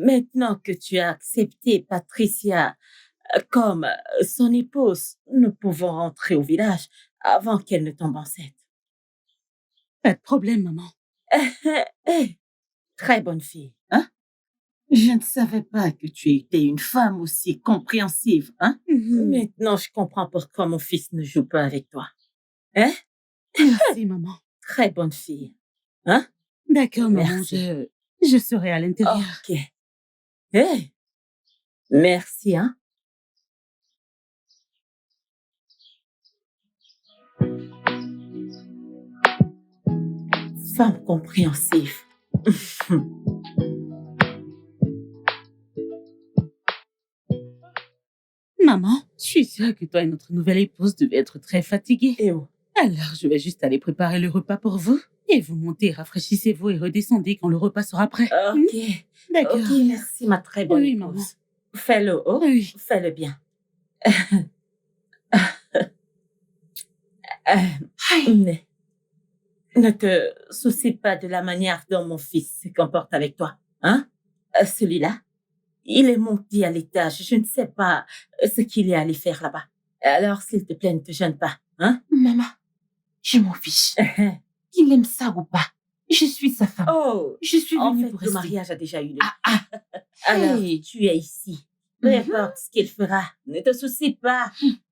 Maintenant que tu as accepté Patricia comme son épouse, nous pouvons rentrer au village avant qu'elle ne tombe enceinte. Pas de problème, maman. Très bonne fille. Hein? Je ne savais pas que tu étais une femme aussi compréhensive, hein? Maintenant, je comprends pourquoi mon fils ne joue pas avec toi. Hein? Merci, maman. Très bonne fille. Hein? D'accord, maman, Merci. je serai à l'intérieur. Ok. Merci, hein? Femme compréhensive. Maman, je suis sûre que toi et notre nouvelle épouse devez être très fatigués. Et oh. Alors, je vais juste aller préparer le repas pour vous. Et vous montez, rafraîchissez-vous et redescendez quand le repas sera prêt. Ok. D'accord. Ok, merci, ma très bonne Oui, épouse. maman. Fais-le haut. Oui. Fais-le bien. Ne te soucie pas de la manière dont mon fils se comporte avec toi, hein? Celui-là, il est monté à l'étage. Je ne sais pas ce qu'il est allé faire là-bas. Alors, s'il te plaît, ne te gêne pas, hein? Maman, je m'en fiche. Qu'il aime ça ou pas. Je suis sa femme. Oh, Je suis en venue fait, pour le rester. mariage a déjà eu lieu. Alors, Alors, tu es ici. Peu importe ce qu'il fera, ne te soucie pas.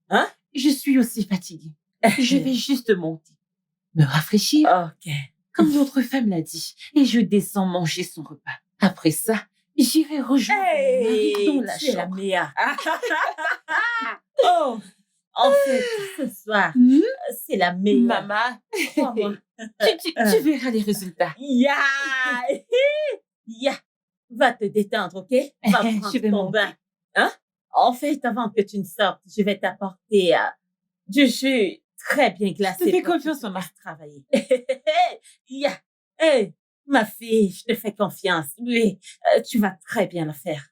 Hein? je suis aussi fatiguée. Je vais juste monter, me rafraîchir, Ok. comme l'autre femme l'a dit, et je descends manger son repas. Après ça, j'irai rejoindre mon mari dans la tu es la chambre. meilleure. Oh, en fait, ce soir, c'est la meilleure. Maman, Crois-moi. tu verras les résultats. Ya! Va te détendre, ok? Va prendre Je vais ton monter. bain. Hein? En fait, avant que tu ne sortes, je vais t'apporter du jus très bien glacé. Je te fais pour que confiance, tu maman. puisses travailler. Hey, ma fille, je te fais confiance. Oui, tu vas très bien le faire.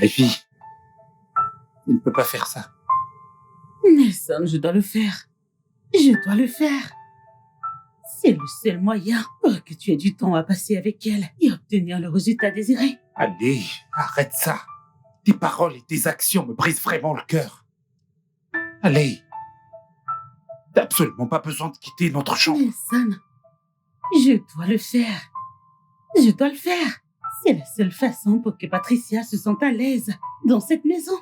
Ivy, il ne peut pas faire ça. Nelson, je dois le faire. Je dois le faire. C'est le seul moyen pour que tu aies du temps à passer avec elle et obtenir le résultat désiré. Allez, arrête ça. Tes paroles et tes actions me brisent vraiment le cœur. Allez. T'as absolument pas besoin de quitter notre chambre. Nelson, je dois le faire. Je dois le faire. C'est la seule façon pour que Patricia se sente à l'aise dans cette maison.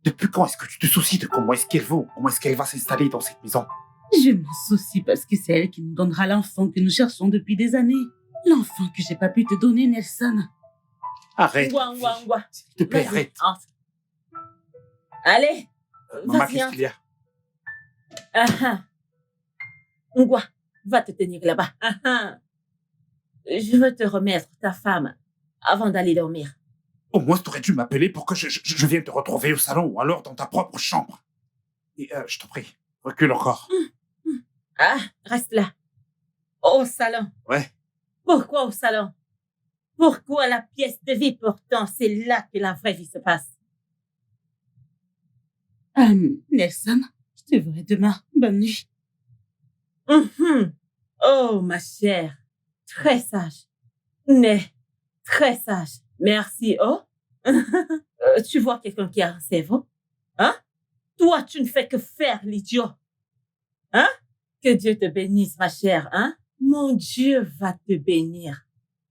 Depuis quand est-ce que tu te soucies de comment est-ce qu'elle va, comment est-ce qu'elle va s'installer dans cette maison? Je m'en soucie parce que c'est elle qui nous donnera l'enfant que nous cherchons depuis des années. L'enfant que j'ai pas pu te donner, Nelson. Arrête. Ouah. S'il te plaît, Vas-y, arrête. entre. Allez, Maman, vas-y, qu'est-ce qu'il y a? Ngwa, va te tenir là-bas. Je veux te remettre ta femme avant d'aller dormir. Au moins, tu aurais dû m'appeler pour que je vienne te retrouver au salon ou alors dans ta propre chambre. Et je t'en prie, recule encore. Reste là. Au salon. Ouais. Pourquoi au salon? Pourquoi la pièce de vie? Pourtant, c'est là que la vraie vie se passe. Nelson, je te verrai demain. Bonne nuit. Oh, ma chère. Très sage. Mais, très sage. Merci, oh. Tu vois quelqu'un qui a un cerveau? Hein? Toi, tu ne fais que faire l'idiot. Hein? Que Dieu te bénisse, ma chère, hein? Mon Dieu va te bénir.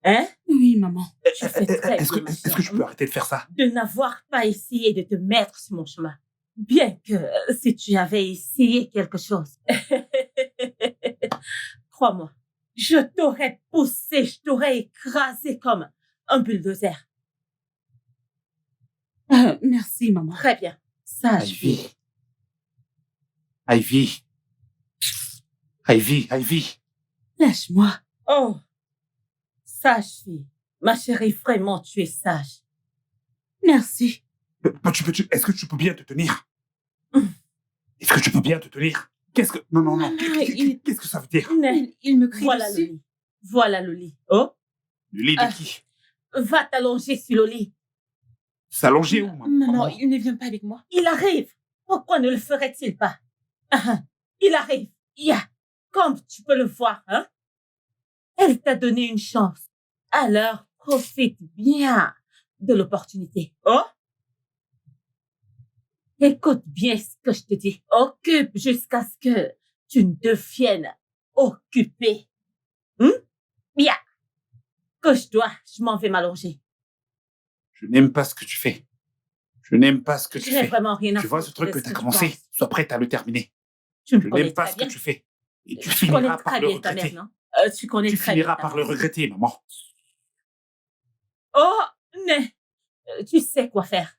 Hein? Oui, maman. Tu fais très Est-ce bien, ma que chère. je peux arrêter de faire ça? De n'avoir pas essayé de te mettre sur mon chemin. Bien que si tu avais essayé quelque chose. Crois-moi, je t'aurais poussé, je t'aurais écrasé comme un bulldozer. Merci, maman. Très bien. Sage fille. Ivy. Ivy. Lâche-moi. Oh, sage fille. Ma chérie, vraiment, tu es sage. Merci. Est-ce que tu peux bien te tenir? Hum. Est-ce que tu peux bien te tenir? Qu'est-ce que... Non. Maman, Qu'est-ce que ça veut dire? Il me crie Voilà le dessus. lit. Voilà le lit. Oh, Le lit de qui? va t'allonger sur le lit. S'allonger où, Maman, il ne vient pas avec moi. Il arrive. Pourquoi ne le ferait-il pas? Il arrive. Comme tu peux le voir, hein? Elle t'a donné une chance. Alors, profite bien de l'opportunité. Oh? Écoute bien ce que je te dis. Occupe jusqu'à ce que tu ne deviennes occupé. Bien. Que je m'en vais m'allonger. Je n'aime pas ce que tu fais. Je n'aime pas ce que tu J'ai fais. vraiment rien à Tu vois foutre ce truc de que ce tu as je commencé? pense. Sois prête à le terminer. Tu me Je connais n'aime pas très ce que bien. tu fais. Et tu Tu connais finiras par très le bien ta mère, regretter. non? Tu connais Tu très bien finiras ta par mère. le regretter, maman. Oh, mais tu sais quoi faire.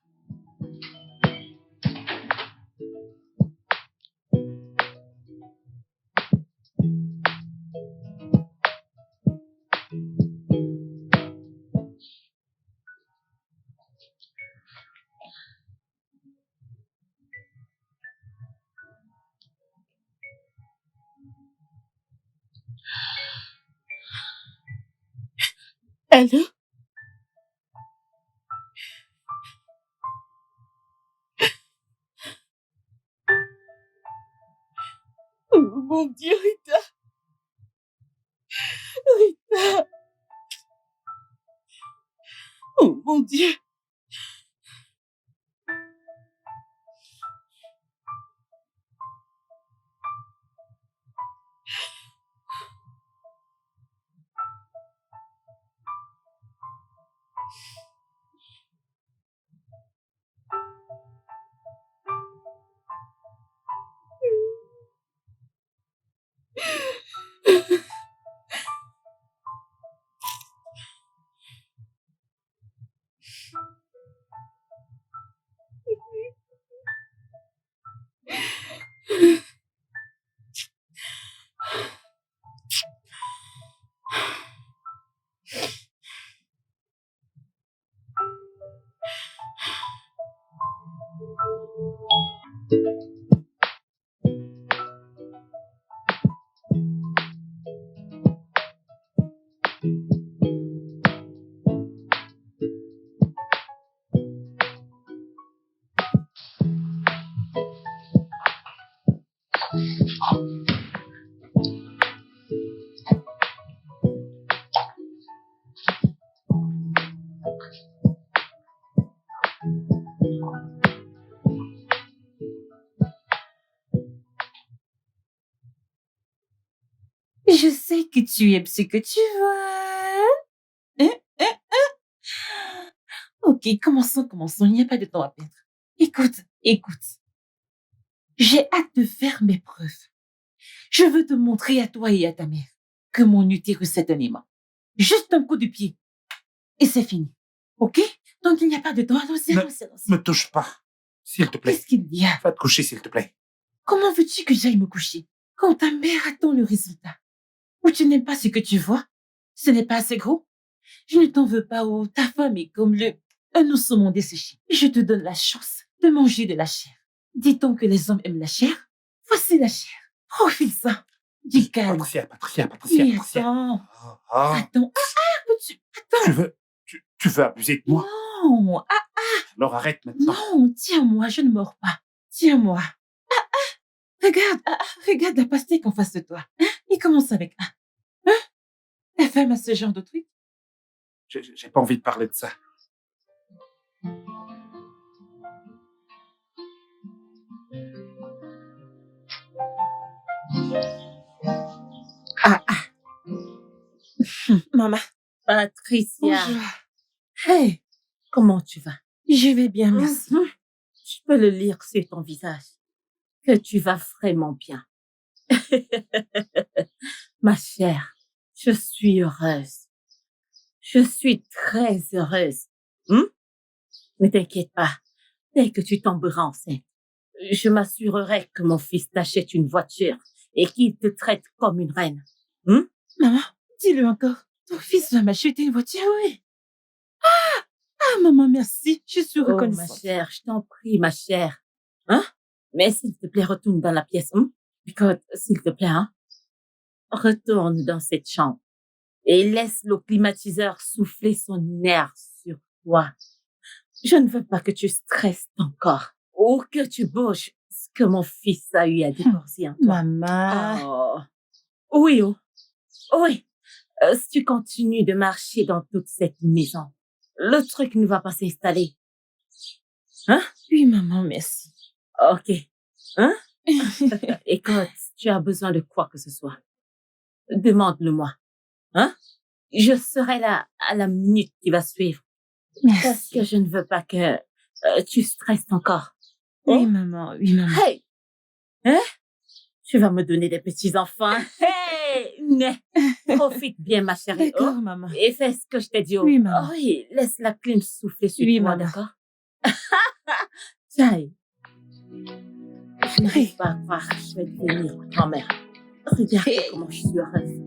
Allô? Oh mon Dieu, Rita. Rita. Oh mon Dieu. Je sais que tu aimes ce que tu vois. Ok, commençons. Il n'y a pas de temps à perdre. Écoute. J'ai hâte de faire mes preuves. Je veux te montrer à toi et à ta mère que mon utérus est un aimant. Juste un coup de pied. Et c'est fini. Ok? Donc il n'y a pas de temps. Allons-y. Me touche pas, s'il te plaît. Qu'est-ce qu'il y a? Va te coucher, s'il te plaît. Comment veux-tu que j'aille me coucher quand ta mère attend le résultat? Ou tu n'aimes pas ce que tu vois? Ce n'est pas assez gros? Je ne t'en veux pas ou ta femme est comme un ours au monde desséché. Je te donne la chance de manger de la chair. Dit-on que les hommes aiment la chair? Voici la chair. Profite-en. Du calme. Patricia. Mais attends. Attends. Attends. Tu veux abuser de moi? Non. Alors arrête maintenant. Non, tiens-moi, je ne mords pas. Tiens-moi. Regarde la pastèque en face de toi. Il commence avec A. La femme a ce genre de truc. J'ai pas envie de parler de ça. Maman. Patricia. Bonjour. Hey, Comment tu vas? je vais bien, merci. Je peux le lire sur ton visage. Que tu vas vraiment bien. Ma chère, je suis heureuse. Je suis très heureuse. Ne t'inquiète pas. Dès que tu tomberas enceinte, je m'assurerai que mon fils t'achète une voiture et qu'il te traite comme une reine. Maman, dis-le encore. Ton fils va m'acheter une voiture? Oui. Ah, maman, merci. Je suis Oh, ma reconnaissante. chère, je t'en prie, ma chère. Mais s'il te plaît, retourne dans la pièce. Écoute, s'il te plaît, retourne dans cette chambre et laisse le climatiseur souffler son air sur toi. Je ne veux pas que tu stresses encore ou que tu bouges ce que mon fils a eu à déposer en toi. Maman. Oui, oui. Si tu continues de marcher dans toute cette maison, le truc ne va pas s'installer. Oui, maman, merci. Ok. Écoute, si tu as besoin de quoi que ce soit, demande-le-moi. Je serai là à la minute qui va suivre. Parce Merci. que je ne veux pas que tu stresses encore. Oui, maman, oui, maman. Hey! Tu vas me donner des petits-enfants. Hey! Profite bien, ma chérie. D'accord, maman. Et fais ce que je t'ai dit. Oui, maman. Oui, laisse la clim souffler sur Oui, toi, maman. d'accord? Tiens. Je n'arrive pas à croire que je vais devenir grand-mère. Regarde comment je suis heureuse.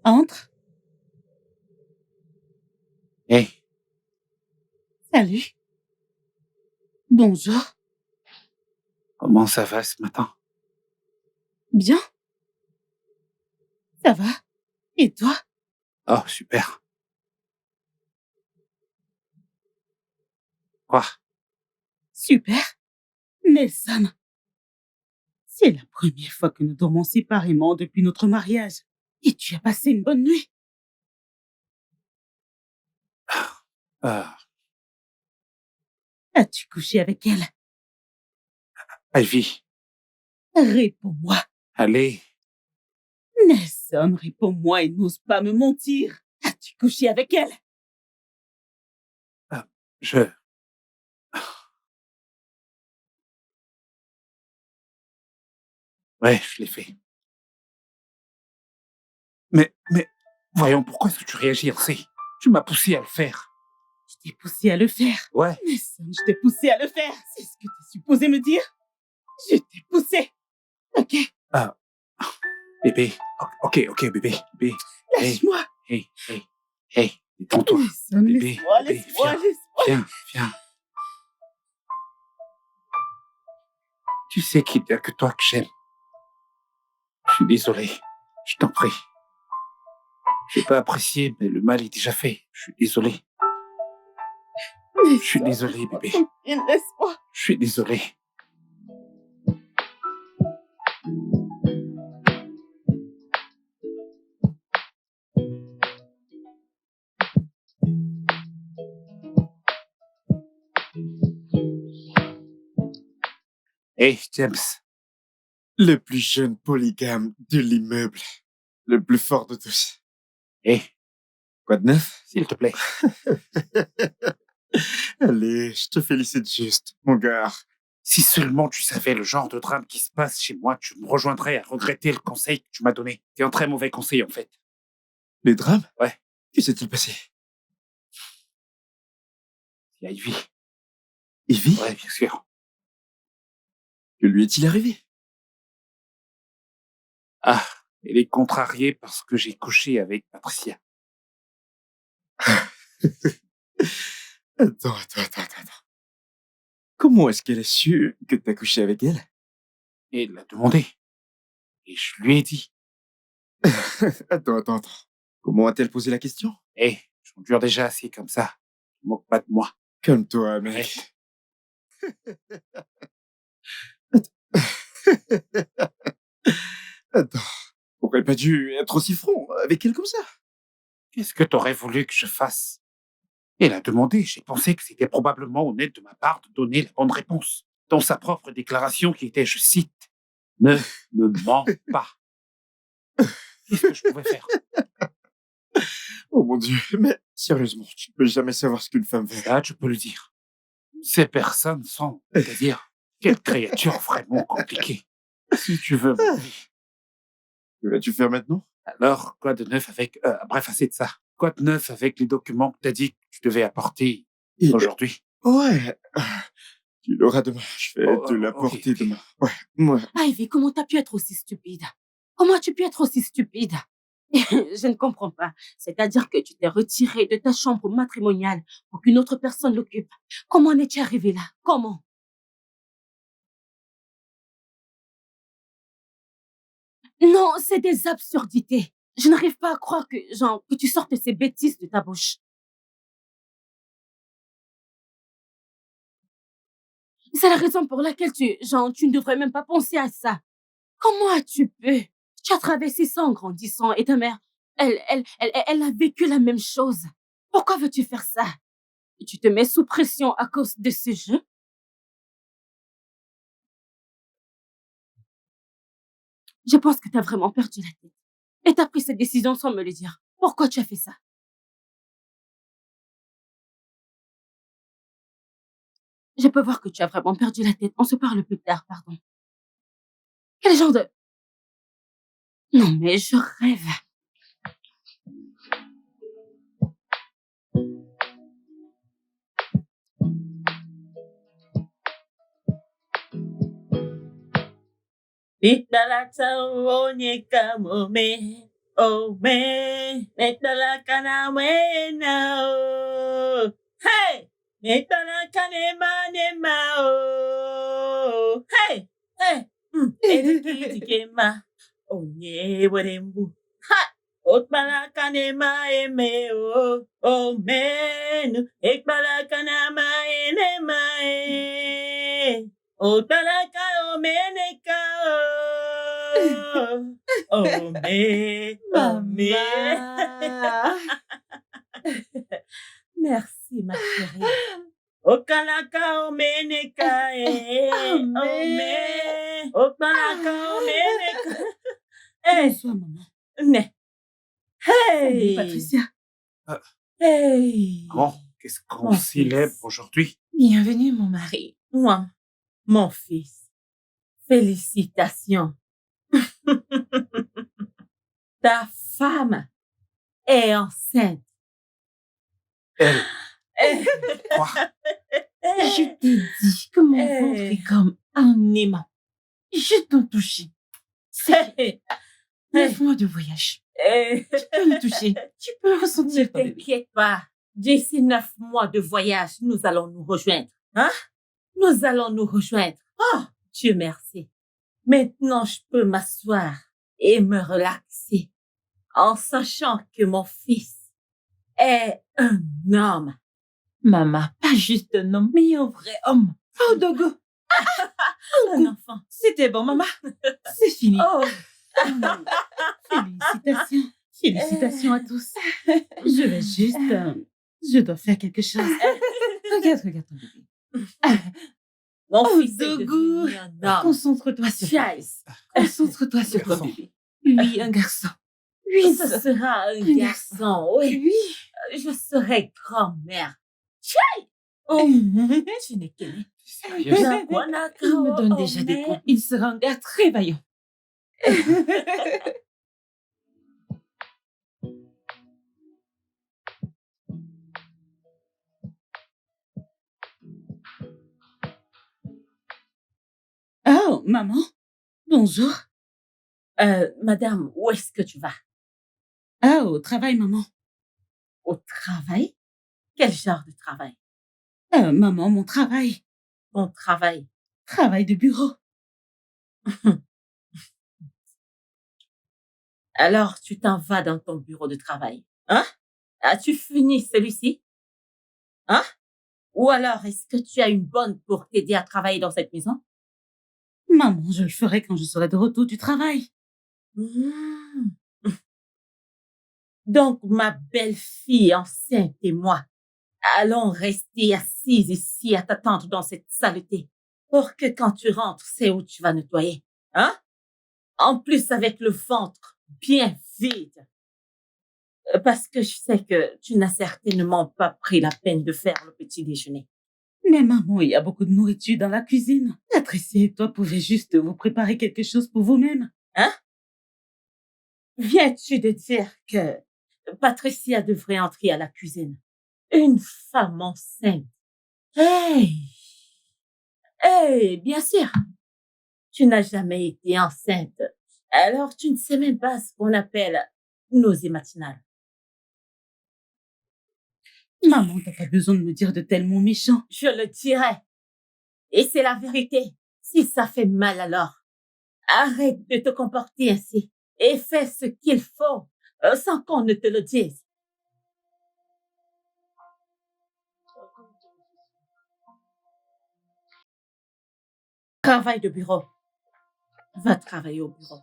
Entre. Hé, Salut. Bonjour. comment ça va ce matin? Bien. Ça va? Et toi? Oh, super. Quoi? Super. Nelson. C'est la première fois que nous dormons séparément depuis notre mariage. Et tu as passé une bonne nuit. As-tu couché avec elle? Ivy, Réponds-moi. allez. Nelson, réponds-moi et n'ose pas me mentir. As-tu couché avec elle? Je... Ouais, je l'ai fait. Mais, voyons, pourquoi est-ce que tu réagis ainsi? Tu m'as poussé à le faire. Je t'ai poussé à le faire. Ouais. Nelson, je t'ai poussé à le faire. C'est ce que tu es supposé me dire. Je t'ai poussé. Ok, Bébé. Ok, bébé. Bébé. lâche-moi. Hey, détends-toi. Nelson, Bébé, laisse-moi, bébé, laisse-moi, viens. laisse-moi. Viens. Tu sais qu'il n'y a que toi que j'aime. Je suis désolé. Je t'en prie. J'ai pas apprécié, mais le mal est déjà fait. Je suis désolé. Je suis désolé, bébé. Laisse-moi. Je suis désolé. Hey, James. Le plus jeune polygame de l'immeuble. Le plus fort de tous. Hey, Quoi de neuf? s'il te plaît. Allez, je te félicite juste, mon gars. Si seulement tu savais le genre de drame qui se passe chez moi, tu me rejoindrais à regretter le conseil que tu m'as donné. C'est un très mauvais conseil, en fait. Les drames? Ouais. Que s'est-il passé? C'est Ivy. Ivy? Ouais, bien sûr. Que lui est-il arrivé? Ah, elle est contrariée parce que j'ai couché avec Patricia. Attends. Comment est-ce qu'elle a su que t'as couché avec elle? Et elle l'a demandé. Et je lui ai dit. Attends. Comment a-t-elle posé la question? Hey, j'en dure déjà assez comme ça. Tu te moques pas de moi. Calme-toi, mec. Attends. T'aurais pas dû être aussi franc avec elle comme ça. Qu'est-ce que t'aurais voulu que je fasse? Elle a demandé. J'ai pensé que c'était probablement honnête de ma part de donner la bonne réponse. Dans sa propre déclaration qui était, je cite, « Ne me mens pas ». Qu'est-ce que je pouvais faire? Oh mon Dieu, mais sérieusement, tu ne peux jamais savoir ce qu'une femme veut. Là, tu peux le dire. Ces personnes sont, c'est-à-dire, quelle créature vraiment compliquée. Si tu veux, mon vie. Que vas-tu faire maintenant? Alors, quoi de neuf avec... bref, assez de ça. Quoi de neuf avec les documents que t'as dit que tu devais apporter aujourd'hui? Ouais. Tu l'auras demain. Je vais te l'apporter ok. demain. Ouais. Ivy, comment t'as pu être aussi stupide? Comment as-tu pu être aussi stupide? Je ne comprends pas. C'est-à-dire que tu t'es retiré de ta chambre matrimoniale pour qu'une autre personne l'occupe. Comment en es-tu arrivé là? Comment? Non, c'est des absurdités. Je n'arrive pas à croire que tu sortes ces bêtises de ta bouche. C'est la raison pour laquelle tu ne devrais même pas penser à ça. Comment as-tu pu? Tu as traversé ça en grandissant et ta mère, elle a vécu la même chose. Pourquoi veux-tu faire ça? Tu te mets sous pression à cause de ce jeu? Je pense que tu as vraiment perdu la tête. Et tu as pris cette décision sans me le dire. Pourquoi tu as fait ça? Je peux voir que tu as vraiment perdu la tête. On se parle plus tard, pardon. Quel genre de... Non, mais je rêve. Nitalata onyeka mome, ome, netalaka na wena o. Hey! Netalaka nema o. Hey! Elikidikema, onye werembu. Ha! Otbalaka nema eme o. Omenu, ekbalaka nama enema e. Otbalaka omeneka o. Ome, ome. Merci, ma chérie. Okalaka omeneka e. Ome. Okalaka omeneka. Hey, Bonsoir, maman. ne. Salut, Hey. Patricia. Hey. Bon, qu'est-ce qu'on Mon célèbre fils. aujourd'hui? Bienvenue, mon mari. Moi, mon fils, félicitations. Ta femme est enceinte. Elle, Eh, quoi? Je t'ai dit que mon ventre est comme un aimant. Je t'en touché. C'est eh, 9 mois de voyage. eh, Tu peux me toucher. Tu peux Ne ressentir ton bébé. t'inquiète pas. D'ici 9 mois de voyage, nous allons nous rejoindre. Hein? Nous allons nous rejoindre. Oh, Dieu merci. Maintenant, je peux m'asseoir et me relaxer en sachant que mon fils est un homme. Maman, pas juste un homme, mais un vrai homme. Oh, Dogo. Un enfant. C'était bon, maman. C'est fini. Oh, Félicitations. Félicitations à tous. Je vais juste... je dois faire quelque chose. Regarde ton bébé. mon Oh, fils est Dogo. devenu un homme. Concentre-toi sur ton bébé. Chais. Concentre-toi sur ton Garçon. bébé. Lui, un garçon. Oui, Ce ça. sera un garçon, oui. Oui. Je serai grand-mère. Oh, tu n'es qu'aimé. Sérieux? Il me donne déjà des coups. Il sera un gars très vaillant. Oh, maman. Bonjour. Madame, où est-ce que tu vas? Ah, au travail, maman. Au travail? Quel genre de travail? Maman, mon travail. Ton travail. Travail de bureau. Alors, tu t'en vas dans ton bureau de travail. Hein? As-tu fini celui-ci? Hein? Ou alors, est-ce que tu as une bonne pour t'aider à travailler dans cette maison? Maman, je le ferai quand je serai de retour du travail. Mmh. Donc, ma belle-fille enceinte et moi allons rester assises ici à t'attendre dans cette saleté pour que quand tu rentres, c'est où tu vas nettoyer. Hein? En plus, avec le ventre bien vide. Parce que je sais que tu n'as certainement pas pris la peine de faire le petit déjeuner. Mais maman, il y a beaucoup de nourriture dans la cuisine. Patricia et toi pouvez juste vous préparer quelque chose pour vous-même. Hein? Viens-tu de dire que Patricia devrait entrer à la cuisine? Une femme enceinte. Hey! Hey, bien sûr. Tu n'as jamais été enceinte. Alors tu ne sais même pas ce qu'on appelle nausée matinale. Maman, t'as pas besoin de me dire de tels mots méchants. Je le dirai. Et c'est la vérité. Si ça fait mal alors, arrête de te comporter ainsi et fais ce qu'il faut sans qu'on ne te le dise. Travail de bureau. Va travailler au bureau.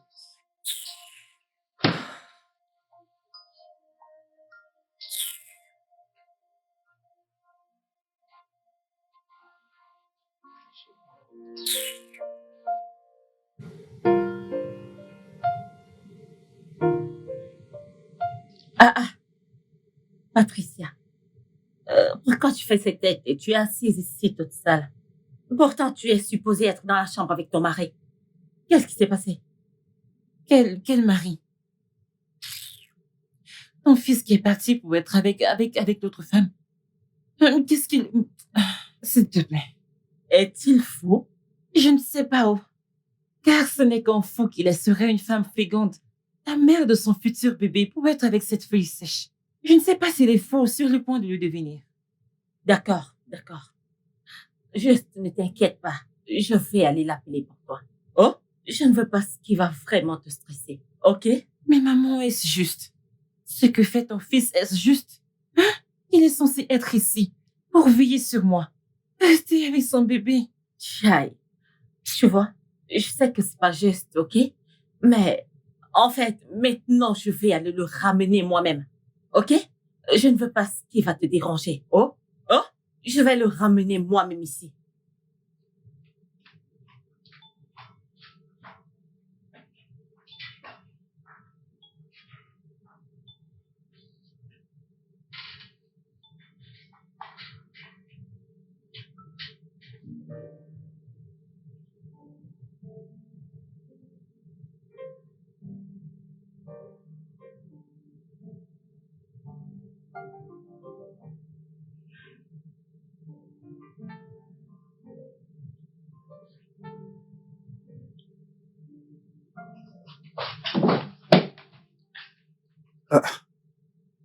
Ah, Patricia, pourquoi tu fais cette tête et tu es assise ici toute seule? Pourtant, tu es supposée être dans la chambre avec ton mari. Qu'est-ce qui s'est passé? Quel mari? Ton fils qui est parti pour être avec d'autres femmes. Qu'est-ce qu'il... S'il te plaît. Est-il fou? Je ne sais pas où. Car ce n'est qu'en fou qu'il laisserait une femme féconde, la mère de son futur bébé, pour être avec cette feuille sèche. Je ne sais pas s'il est faux sur le point de le devenir. D'accord. Juste ne t'inquiète pas. Je vais aller l'appeler pour toi. Oh, je ne veux pas ce qui va vraiment te stresser. OK? Mais maman, est-ce juste? Ce que fait ton fils, est-ce juste? Hein? Il est censé être ici, pour veiller sur moi. Rester avec son bébé. Chai. Tu vois, je sais que c'est pas juste, OK? Mais, en fait, maintenant, je vais aller le ramener moi-même. OK? Je ne veux pas ce qui va te déranger. Oh? Je vais le ramener moi-même ici.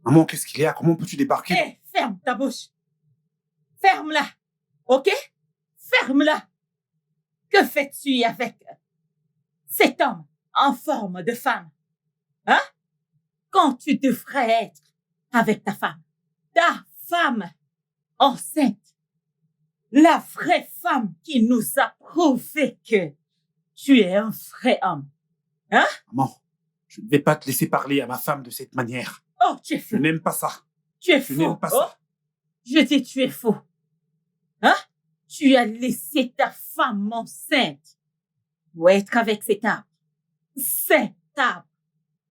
Maman, qu'est-ce qu'il y a? Comment peux-tu débarquer? Hé, ferme ta bouche. Ferme-la. OK? Ferme-la. Que fais-tu avec cet homme en forme de femme? Hein? Quand tu devrais être avec ta femme enceinte, la vraie femme qui nous a prouvé que tu es un vrai homme. Hein? Maman, je ne vais pas te laisser parler à ma femme de cette manière. Oh, tu es Je fou. n'aime pas ça. Tu es Je fou. n'aime pas ça. Je dis, tu es fou. Hein? Tu as laissé ta femme enceinte pour être avec cet arbre. Cet arbre.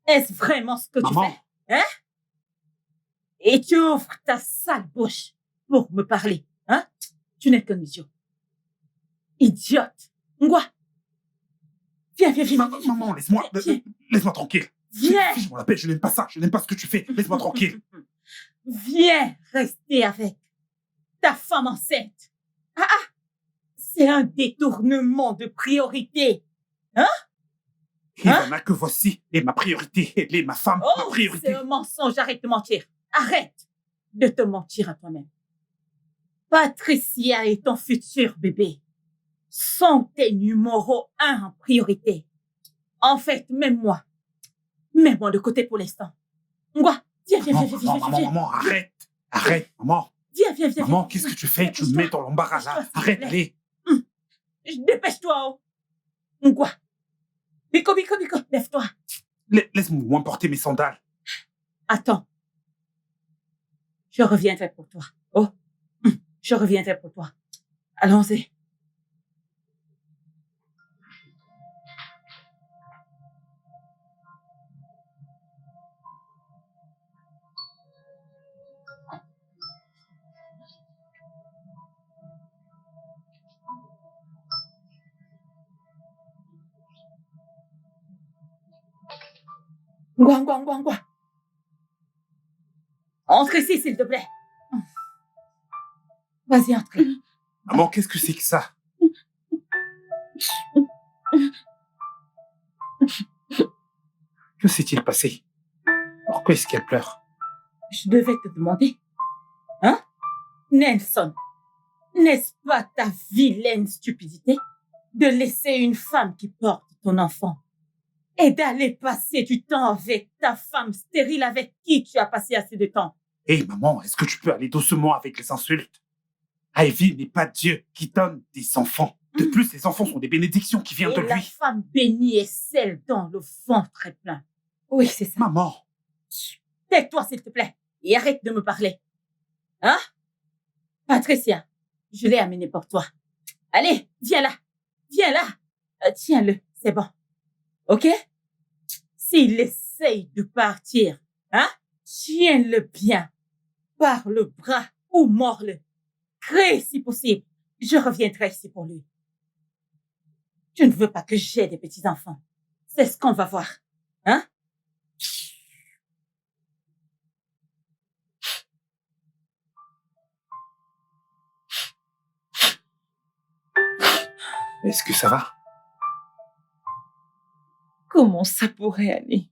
Est-ce vraiment ce que Maman. tu fais? Hein? Et tu ouvres ta sale bouche pour me parler. Hein? Tu n'es qu'un idiot. Idiote. Ngwa. Viens. Maman, laisse-moi tranquille. Viens. Fiche-moi la paix, je n'aime pas ça. Je n'aime pas ce que tu fais. Laisse-moi tranquille. Viens rester avec ta femme enceinte. C'est un détournement de priorité. Ivana, que voici est ma priorité. Elle est ma femme, ma Oh, priorité. c'est un mensonge. Arrête de mentir. Arrête de te mentir à toi-même. Patricia et ton futur bébé sont tes numéros 1 en priorité. En fait, mets-moi de côté pour l'instant. Ngwa, viens. Maman, arrête, maman. Viens. Maman, qu'est-ce que tu fais? Tu me mets dans l'embarras là. Arrête, allez. Dépêche-toi, oh. Ngwa. Biko, lève-toi. Laisse-moi porter mes sandales. Attends. Je reviendrai pour toi. Oh, je reviendrai pour toi. Allons-y. Ngwa. Entre ici, s'il te plaît. Vas-y, entre. Maman, qu'est-ce que c'est que ça? Que s'est-il passé? Pourquoi est-ce qu'elle pleure? Je devais te demander. Hein? Nelson, n'est-ce pas ta vilaine stupidité de laisser une femme qui porte ton enfant et d'aller passer du temps avec ta femme stérile avec qui tu as passé assez de temps? Hé, maman, est-ce que tu peux aller doucement avec les insultes? Ivy n'est pas Dieu qui donne des enfants. De plus, les enfants sont des bénédictions qui viennent de Et la lui. femme bénie est celle dont le ventre est plein. Oui, c'est ça. Maman, Tais-toi, s'il te plaît, et arrête de me parler. Hein? Patricia, je l'ai amené pour toi. Allez, viens là. Tiens-le, c'est bon. OK? S'il essaye de partir, hein? Tiens-le bien. Par le bras ou mords-le. Crée si possible. Je reviendrai ici pour lui. Tu ne veux pas que j'aie des petits-enfants. C'est ce qu'on va voir. Hein? est-ce que ça va? Comment ça pourrait aller?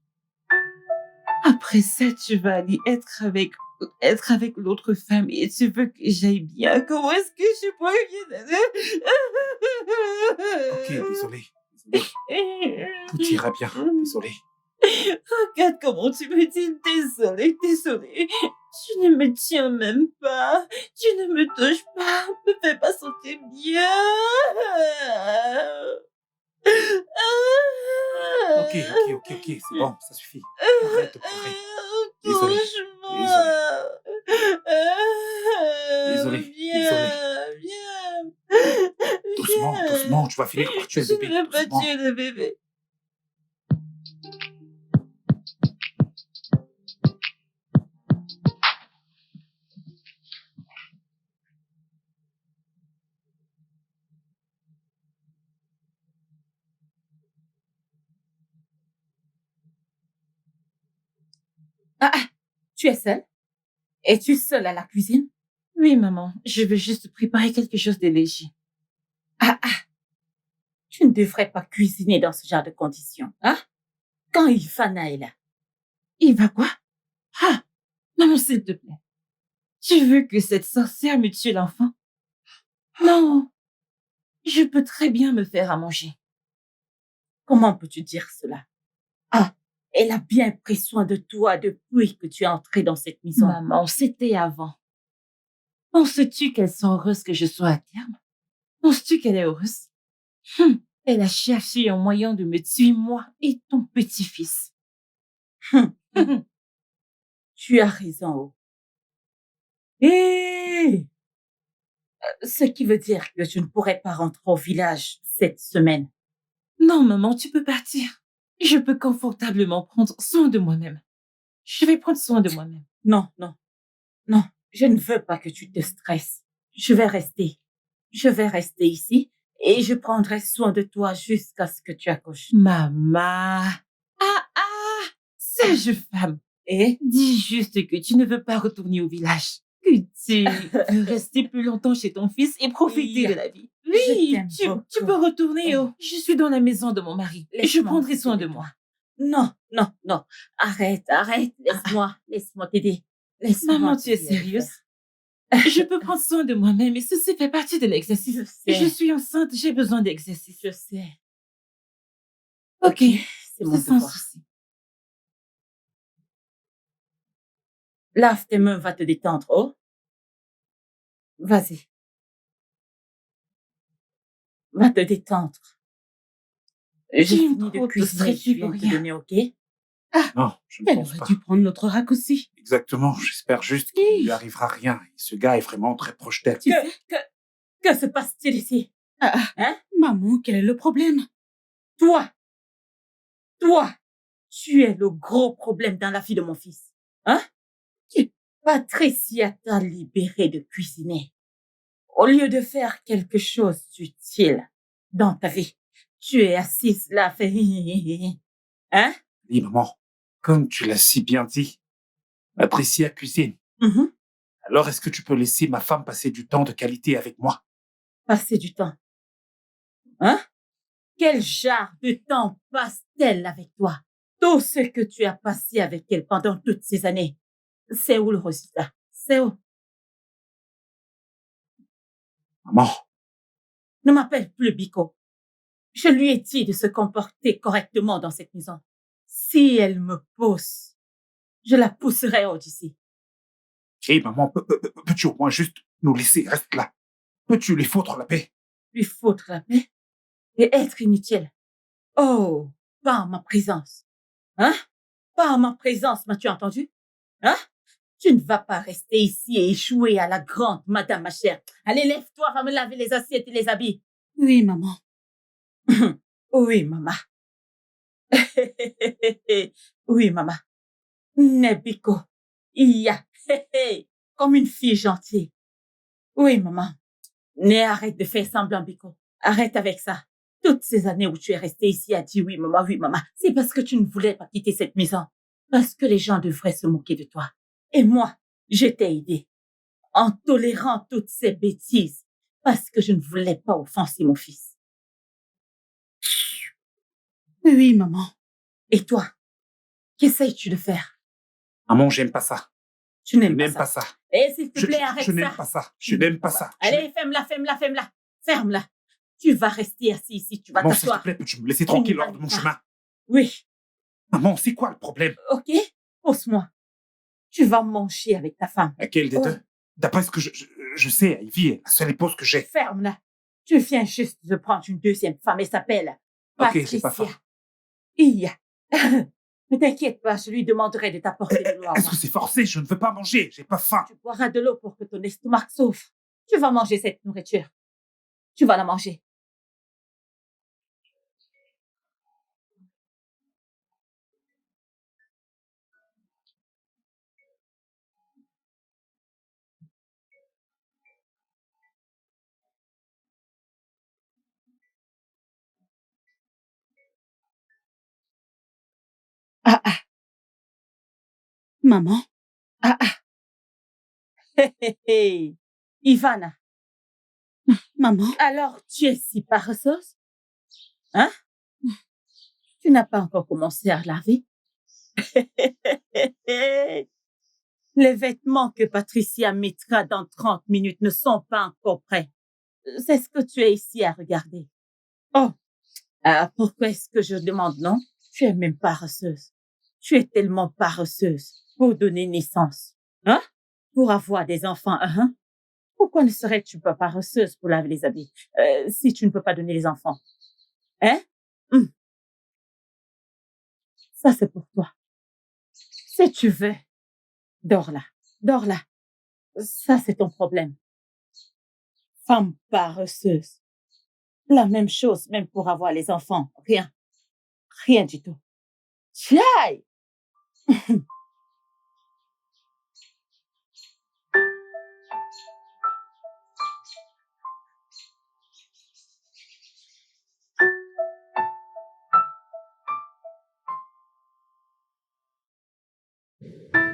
Après ça, tu vas aller être avec l'autre femme et tu veux que j'aille bien. Comment est-ce que je pourrais Ok, désolé. Tout ira bien, désolé. Regarde comment tu me dis désolé. Tu ne me tiens même pas. Tu ne me touches pas. Ne me fais pas sentir bien. Ok, c'est bon, ça suffit. Arrête de pleurer. Désolé. Viens. Doucement, tu vas finir par tuer le bébé. Je ne veux pas Doucement. tuer le bébé. Tu es seule? Es-tu seule à la cuisine? Oui, maman. Je veux juste préparer quelque chose de léger. Tu ne devrais pas cuisiner dans ce genre de conditions, hein? Quand Ivana est là. Il va quoi? Maman, s'il te plaît. Tu veux que cette sorcière me tue l'enfant? Non. Je peux très bien me faire à manger. Comment peux-tu dire cela? Elle a bien pris soin de toi depuis que tu es entrée dans cette maison. Maman, c'était avant. Penses-tu qu'elle sent heureuse que je sois à terme? Penses-tu qu'elle est heureuse? Elle a cherché un moyen de me tuer, moi et ton petit-fils. Tu as raison, Oh. Ce qui veut dire que je ne pourrais pas rentrer au village cette semaine. Non, maman, tu peux partir. Je peux confortablement prendre soin de moi-même. Je vais prendre soin de moi-même. Non. Je ne veux pas que tu te stresses. Je vais rester ici et je prendrai soin de toi jusqu'à ce que tu accouches. Maman. Sage femme. Et Dis juste que tu ne veux pas retourner au village. Que tu veux rester plus longtemps chez ton fils et profiter de la vie. Oui, tu peux retourner. Je suis dans la maison de mon mari. Je prendrai soin de moi. Non. Arrête. Laisse-moi t'aider. Maman, tu es sérieuse? Je peux prendre soin de moi-même et ceci fait partie de l'exercice. Je sais. Je suis enceinte, j'ai besoin d'exercice. Je sais. Ok, c'est mon sans devoir. souci. Lave tes mains, va te détendre, Oh. Vas-y. Va te détendre. J'ai fini de cuisiner, je viens de te donner, ok? Non, je ne Elle pense aurait pas. dû prendre notre raccourci. Exactement, j'espère juste qu'il ne lui arrivera rien. Ce gars est vraiment très proche d'elle. Que se passe-t-il ici? Maman, quel est le problème? Toi, tu es le gros problème dans la vie de mon fils. Hein? Patricia t'a libéré de cuisiner. Au lieu de faire quelque chose d'utile dans ta vie, tu es assise là, hein? Oui, maman, Comme tu l'as si bien dit, Patricia cuisine. Mhm. Alors est-ce que tu peux laisser ma femme passer du temps de qualité avec moi? Passer du temps. Hein? Quel genre de temps passe-t-elle avec toi? Tout ce que tu as passé avec elle pendant toutes ces années, c'est où le résultat? C'est où? Maman, Ne m'appelle plus Biko. Je lui ai dit de se comporter correctement dans cette maison. Si elle me pousse, je la pousserai hors d'ici. hé maman, peux-tu au moins juste nous laisser rester là? Peux-tu lui foutre la paix? Lui foutre la paix et être inutile. Oh, pas en ma présence. Hein? Pas en ma présence, m'as-tu entendu? Hein? Tu ne vas pas rester ici et échouer à la grande, madame ma chère. Allez, lève-toi, va me laver les assiettes et les habits. Oui, maman. Oui, maman. Oui, maman. Nebiko. Iya. Comme une fille gentille. Oui, maman. Mais arrête de faire semblant, Biko. Arrête avec ça. Toutes ces années où tu es resté ici à dire oui, maman, c'est parce que tu ne voulais pas quitter cette maison. Parce que les gens devraient se moquer de toi. Et moi, je t'ai aidé. En tolérant toutes ces bêtises. Parce que je ne voulais pas offenser mon fils. Oui, maman. Et toi, qu'essayes-tu de faire? Maman, j'aime pas ça. Tu Je n'aimes n'aime pas pas ça. ça. Et s'il te plaît, arrête Je ça. n'aime pas ça. Je n'aime pas ça. Allez, ferme-la. Ferme-la. Tu vas rester assis ici, tu vas Maman, s'il te t'asseoir. plaît, peux-tu me laisser tranquille hors de mon chemin? Oui, Maman, c'est quoi le problème? ok, pousse-moi. Tu vas manger avec ta femme. Laquelle des Oh. deux? D'après ce que je sais, Ivy est la seule épouse que j'ai. Ferme-la. Tu viens juste de prendre une deuxième femme, elle s'appelle Ok, Patricia. j'ai pas faim. Iya. Ne t'inquiète pas, je lui demanderai de t'apporter de l'eau à Est-ce moi. que c'est forcé? Je ne veux pas manger. J'ai pas faim. Tu boiras de l'eau pour que ton estomac souffre. Tu vas manger cette nourriture. Tu vas la manger. Ah, ah, Maman. ah, ah. Hé. Ivana, Maman. alors tu es si paresseuse? Hein? Tu n'as pas encore commencé à laver? Les vêtements que Patricia mettra dans 30 minutes ne sont pas encore prêts. C'est ce que tu es ici à regarder. Oh, pourquoi est-ce que je demande non? Tu es même paresseuse. Tu es tellement paresseuse pour donner naissance. Hein? Pour avoir des enfants, hein? Pourquoi ne serais-tu pas paresseuse pour laver les habits, si tu ne peux pas donner les enfants? Hein? Ça, c'est pour toi. Si tu veux, dors là. Ça, c'est ton problème. Femme paresseuse. La même chose, même pour avoir les enfants. Rien du tout. Tchaï!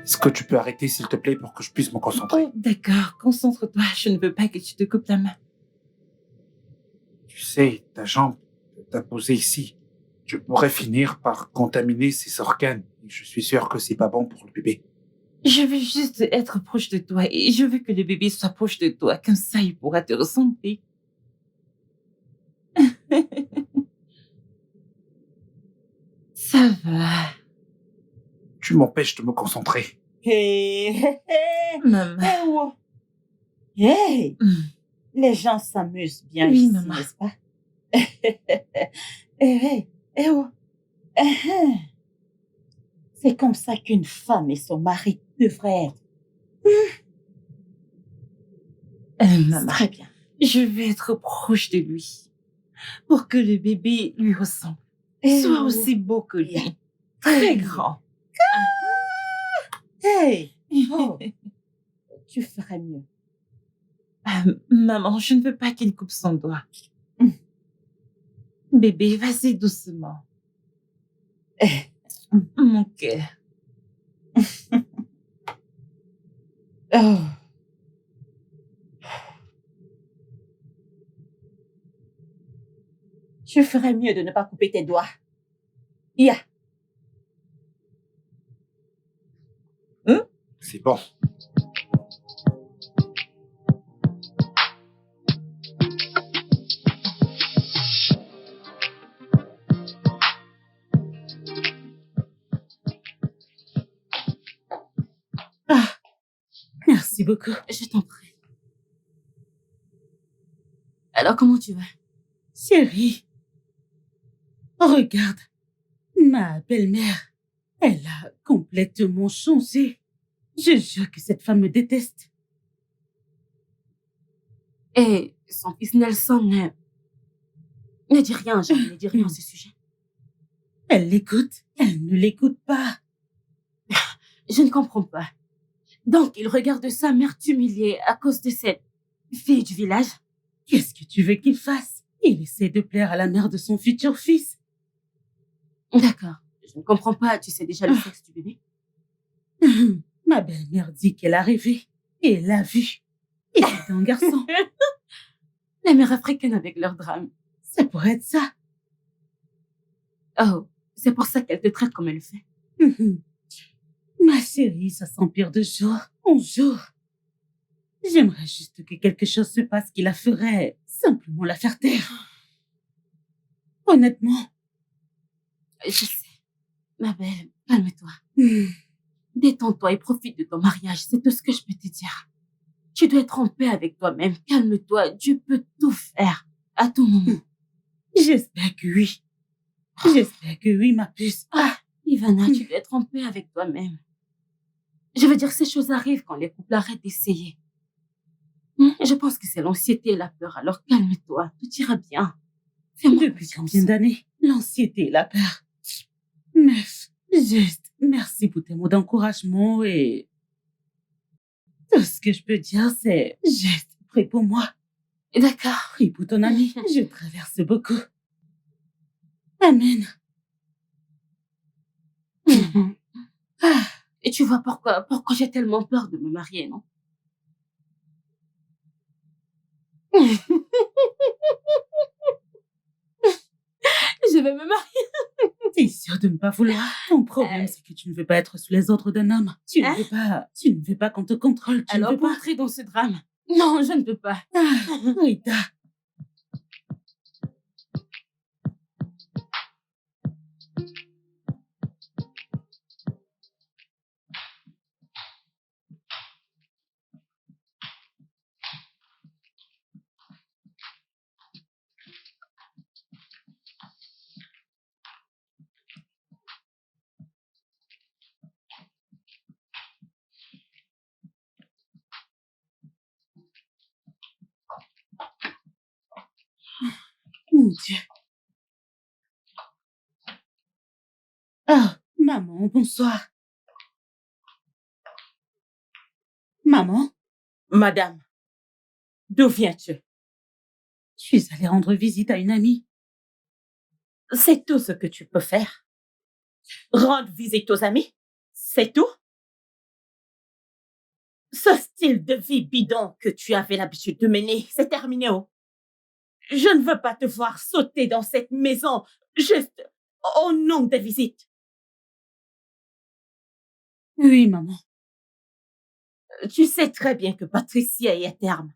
Est-ce que tu peux arrêter, s'il te plaît, pour que je puisse me concentrer? Oh, d'accord, concentre-toi. Je ne veux pas que tu te coupes la main. Tu sais, ta jambe que t'as posée ici, je pourrais finir par contaminer ses organes. Et je suis sûr que c'est pas bon pour le bébé. Je veux juste être proche de toi et je veux que le bébé soit proche de toi. Comme ça, il pourra te ressembler. Ça va. Tu m'empêches de me concentrer. Hey, Maman. Hey, Hmm. les gens s'amusent bien Oui, ici, maman. n'est-ce pas? C'est comme ça qu'une femme et son mari devraient être. Maman, Très bien. je veux être proche de lui pour que le bébé lui ressemble. Soit aussi beau que lui. Yeah. Très grand. Hey, oh, tu ferais mieux. Maman, je ne veux pas qu'il coupe son doigt. Bébé, vas-y doucement. Mon cœur. Oh. Je ferais mieux de ne pas couper tes doigts. Ya. C'est bon. Merci beaucoup. Je t'en prie. Alors, comment tu vas? Chérie, regarde. Ma belle-mère, elle a complètement changé. Je jure que cette femme me déteste. Et son fils Nelson ne dit rien, jamais ne dit rien à ce sujet. Elle l'écoute, elle ne l'écoute pas. Je ne comprends pas. Donc, il regarde sa mère t'humilier à cause de cette fille du village? Qu'est-ce que tu veux qu'il fasse? Il essaie de plaire à la mère de son futur fils. D'accord. Je ne comprends pas. Tu sais déjà le sexe du bébé? Ma belle-mère dit qu'elle a rêvé et l'a vu. Et c'était un garçon. Les mères africaines avec leur drame. Ça pourrait être ça. Oh, c'est pour ça qu'elle te traite comme elle le fait. Ma chérie, ça s'empire de jour en jour. J'aimerais juste que quelque chose se passe qui la ferait simplement la faire taire. Honnêtement. Je sais. Ma belle, calme-toi. Détends-toi et profite de ton mariage. C'est tout ce que je peux te dire. Tu dois être en paix avec toi-même. Calme-toi. Dieu peut tout faire à tout moment. J'espère que oui. J'espère que oui, ma puce. Ivana, tu dois être en paix avec toi-même. Je veux dire, ces choses arrivent quand les couples arrêtent d'essayer. Je pense que c'est l'anxiété et la peur. Alors calme-toi. Tout ira bien. Fais-moi Depuis combien d'années? L'anxiété et la peur. Meuf, juste, merci pour tes mots d'encouragement et... Tout ce que je peux dire, c'est juste, prie pour moi. D'accord. Prie pour ton ami. Je traverse beaucoup. Amen. Et tu vois pourquoi j'ai tellement peur de me marier, non? Je vais me marier. T'es sûre de ne pas vouloir? Ton problème, c'est que tu ne veux pas être sous les ordres d'un homme. Tu ne veux pas qu'on te contrôle. Tu ne Alors, veux pour pas. entrer dans ce drame, non, je ne peux pas. Rita. Mon Dieu. Ah, maman, bonsoir. Maman, Madame, d'où viens-tu? je suis allée rendre visite à une amie. C'est tout ce que tu peux faire. Rendre visite aux amis, c'est tout. Ce style de vie bidon que tu avais l'habitude de mener, c'est terminé, oh. Je ne veux pas te voir sauter dans cette maison juste au nom des visites. Oui, maman. Tu sais très bien que Patricia est à terme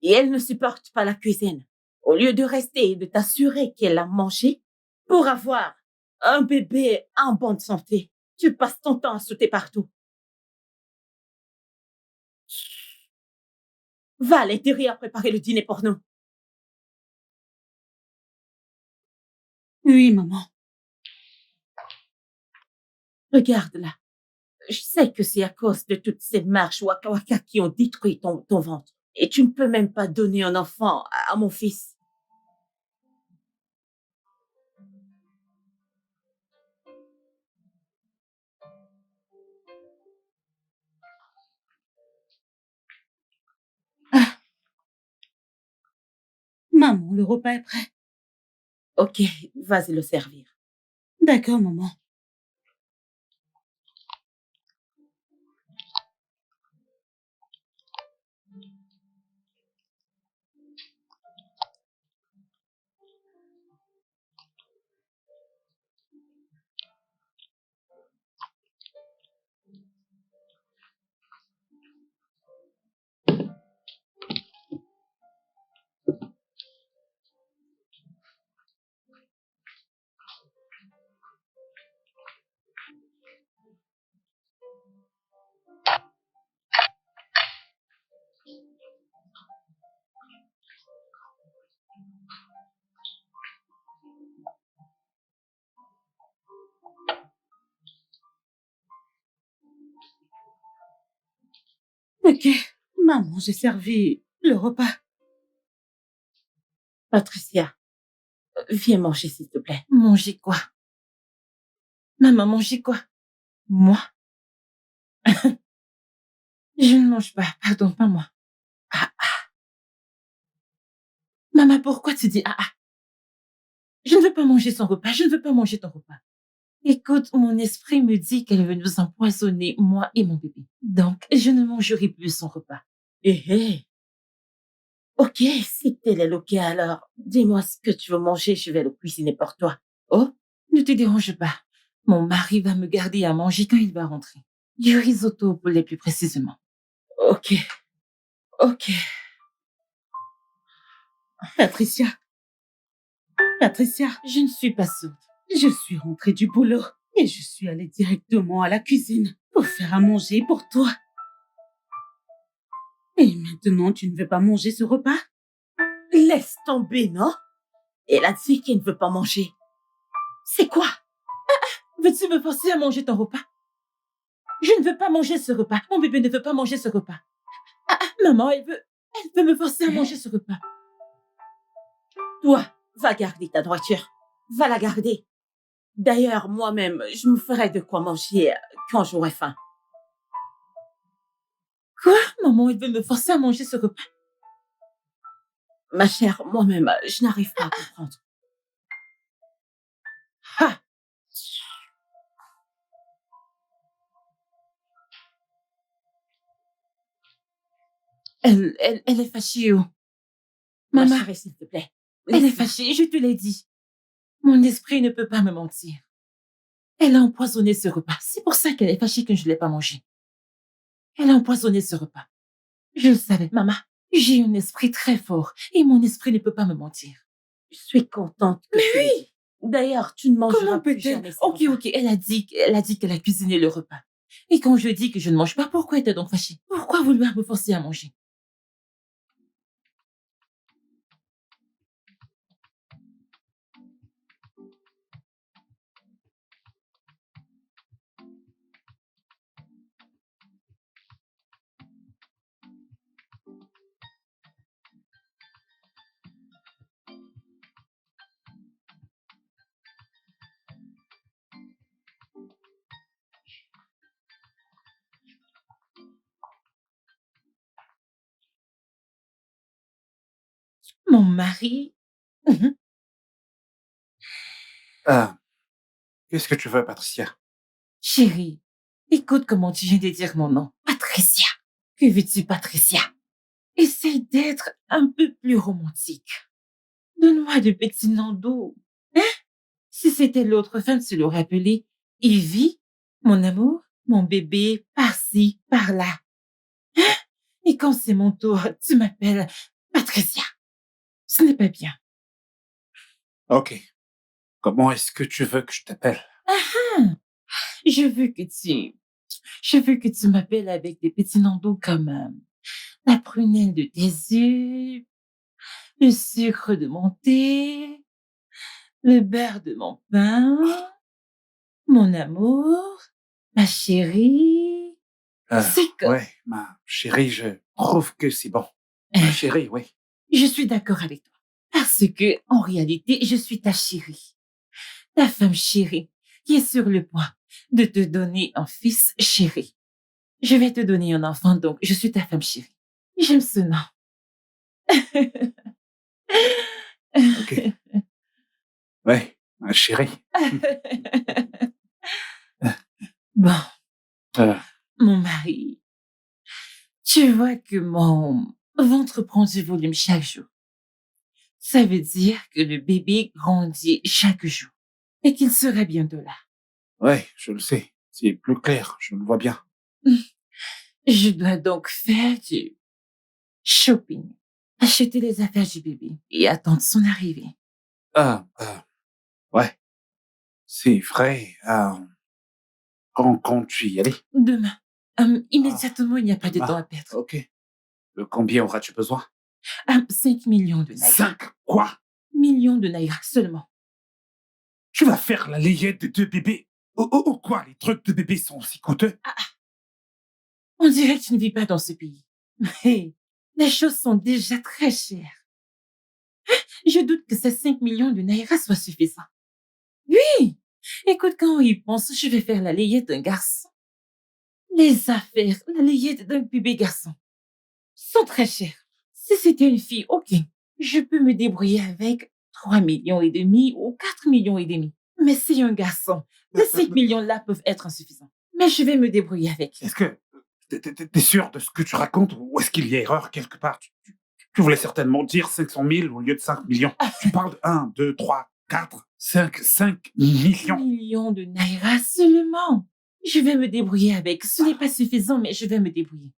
et elle ne supporte pas la cuisine. Au lieu de rester et de t'assurer qu'elle a mangé pour avoir un bébé en bonne santé, tu passes ton temps à sauter partout. Va à l'intérieur préparer le dîner pour nous. Oui, maman. Regarde là. Je sais que c'est à cause de toutes ces marches Waka Waka qui ont détruit ton ventre. Et tu ne peux même pas donner un enfant à mon fils. Maman, le repas est prêt. Ok, vas-y le servir. D'accord, maman. Ok, maman, j'ai servi le repas. Patricia, viens manger, s'il te plaît. Manger quoi? Maman, manger quoi? Moi? Je ne mange pas, pardon, pas moi. Ah, ah. Maman, pourquoi tu dis ah ah? Je ne veux pas manger son repas, je ne veux pas manger ton repas. Écoute, mon esprit me dit qu'elle veut nous empoisonner, moi et mon bébé. Donc, je ne mangerai plus son repas. Eh. Ok, si tel est le cas, alors dis-moi ce que tu veux manger, je vais le cuisiner pour toi. Oh, ne te dérange pas. Mon mari va me garder à manger quand il va rentrer. Du risotto au poulet plus précisément. Ok. Patricia, je ne suis pas sourde. Je suis rentrée du boulot et je suis allée directement à la cuisine pour faire à manger pour toi. Et maintenant, tu ne veux pas manger ce repas? Laisse tomber, non? Elle a dit qu'elle ne veut pas manger. C'est quoi? Veux-tu me forcer à manger ton repas? Je ne veux pas manger ce repas. Mon bébé ne veut pas manger ce repas. Maman, elle veut me forcer à manger ce repas. Toi, va garder ta nourriture. Va la garder. D'ailleurs, moi-même, je me ferai de quoi manger quand j'aurai faim. Quoi? Maman, elle veut me forcer à manger ce repas. Ma chère, moi-même, je n'arrive pas à comprendre. Ah! Elle est fâchée, oh. Maman, Ma chérie, s'il te plaît. elle est fâchée, je te l'ai dit. Mon esprit ne peut pas me mentir. Elle a empoisonné ce repas. C'est pour ça qu'elle est fâchée que je ne l'ai pas mangé. Elle a empoisonné ce repas. Je le savais, maman. J'ai un esprit très fort et mon esprit ne peut pas me mentir. Je suis contente que tu l'aies dit. D'ailleurs, tu ne mangeras Comment plus peut-elle? jamais ce Ok, repas. ok, elle a dit qu'elle a cuisiné le repas. Et quand je dis que je ne mange pas, pourquoi était donc fâchée? Pourquoi vouloir me forcer à manger? Mon mari? Mhm. Qu'est-ce que tu veux, Patricia? Chérie, écoute comment tu viens de dire mon nom. Patricia. Que veux-tu, Patricia? Essaye d'être un peu plus romantique. Donne-moi de petits noms doux. Hein? Si c'était l'autre femme, tu l'aurais appelée Evie, mon amour, mon bébé, par-ci, par-là. Hein? Et quand c'est mon tour, tu m'appelles Patricia. Ce n'est pas bien. Ok. Comment est-ce que tu veux que je t'appelle? Ah, je veux que tu m'appelles avec des petits noms doux comme la prunelle de tes yeux, le sucre de mon thé, le beurre de mon pain, mon amour, ma chérie. C'est que Ouais, ma chérie, je trouve que c'est bon. Ma chérie, oui. je suis d'accord avec toi. Parce que, en réalité, je suis ta chérie. Ta femme chérie, qui est sur le point de te donner un fils chéri. Je vais te donner un enfant, donc je suis ta femme chérie. J'aime ce nom. Ok. Ouais, ma chérie. Bon, Euh, mon mari, tu vois que mon ventre prend du volume chaque jour. Ça veut dire que le bébé grandit chaque jour et qu'il sera bientôt là. ouais, je le sais. C'est plus clair, je le vois bien. Je dois donc faire du shopping, acheter les affaires du bébé et attendre son arrivée. Ouais, c'est vrai. Quand comptes-tu y aller? Demain, immédiatement, il n'y a pas de Demain. temps à perdre. Ok. De combien auras-tu besoin? 5 millions de naira. 5? Quoi? Millions de naira seulement. Tu vas faire la layette de 2 bébés? Oh, quoi? Les trucs de bébés sont aussi coûteux? On dirait que tu ne vis pas dans ce pays. Mais les choses sont déjà très chères. Je doute que ces 5 millions de naira soient suffisants. Oui! Écoute, quand on y pense, je vais faire la layette d'un garçon. Les affaires, la layette d'un bébé garçon sont très chères. Si c'était une fille, ok, je peux me débrouiller avec 3 millions et demi ou 4 millions et demi. Mais si un garçon, les 5 millions là peuvent être insuffisants. Mais je vais me débrouiller avec. Est-ce que t'es sûr de ce que tu racontes ou est-ce qu'il y a erreur quelque part? Tu voulais certainement dire 500 000 au lieu de 5 millions. Tu parles de 1, 2, 3, 4, 5 millions. Millions de naira seulement. Je vais me débrouiller avec. Ce n'est pas suffisant, mais je vais me débrouiller.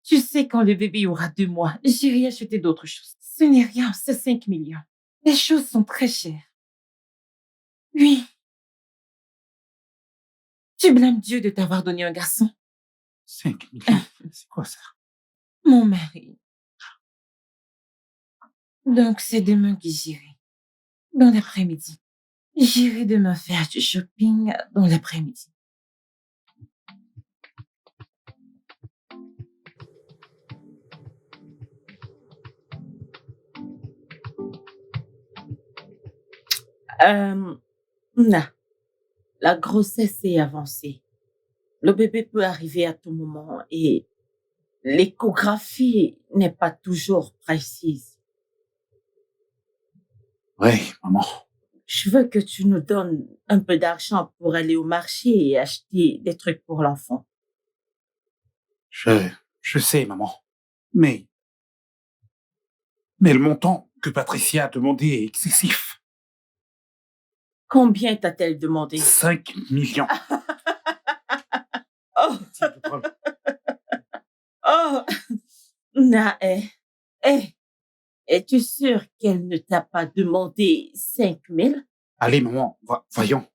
Tu sais, quand le bébé aura 2 mois, j'irai acheter d'autres choses. Ce n'est rien, c'est 5 millions. Les choses sont très chères. Oui. Tu blâmes Dieu de t'avoir donné un garçon? 5 millions, c'est quoi ça? Mon mari. Donc, c'est demain que j'irai. Dans l'après-midi. J'irai demain faire du shopping dans l'après-midi. Non, la grossesse est avancée. Le bébé peut arriver à tout moment et l'échographie n'est pas toujours précise. Oui, maman. Je veux que tu nous donnes un peu d'argent pour aller au marché et acheter des trucs pour l'enfant. Je sais, maman. Mais le montant que Patricia a demandé est excessif. Combien t'a-t-elle demandé? 5 millions. Oh, oh, na, es-tu sûr qu'elle ne t'a pas demandé 5 000? Allez, maman, voyons.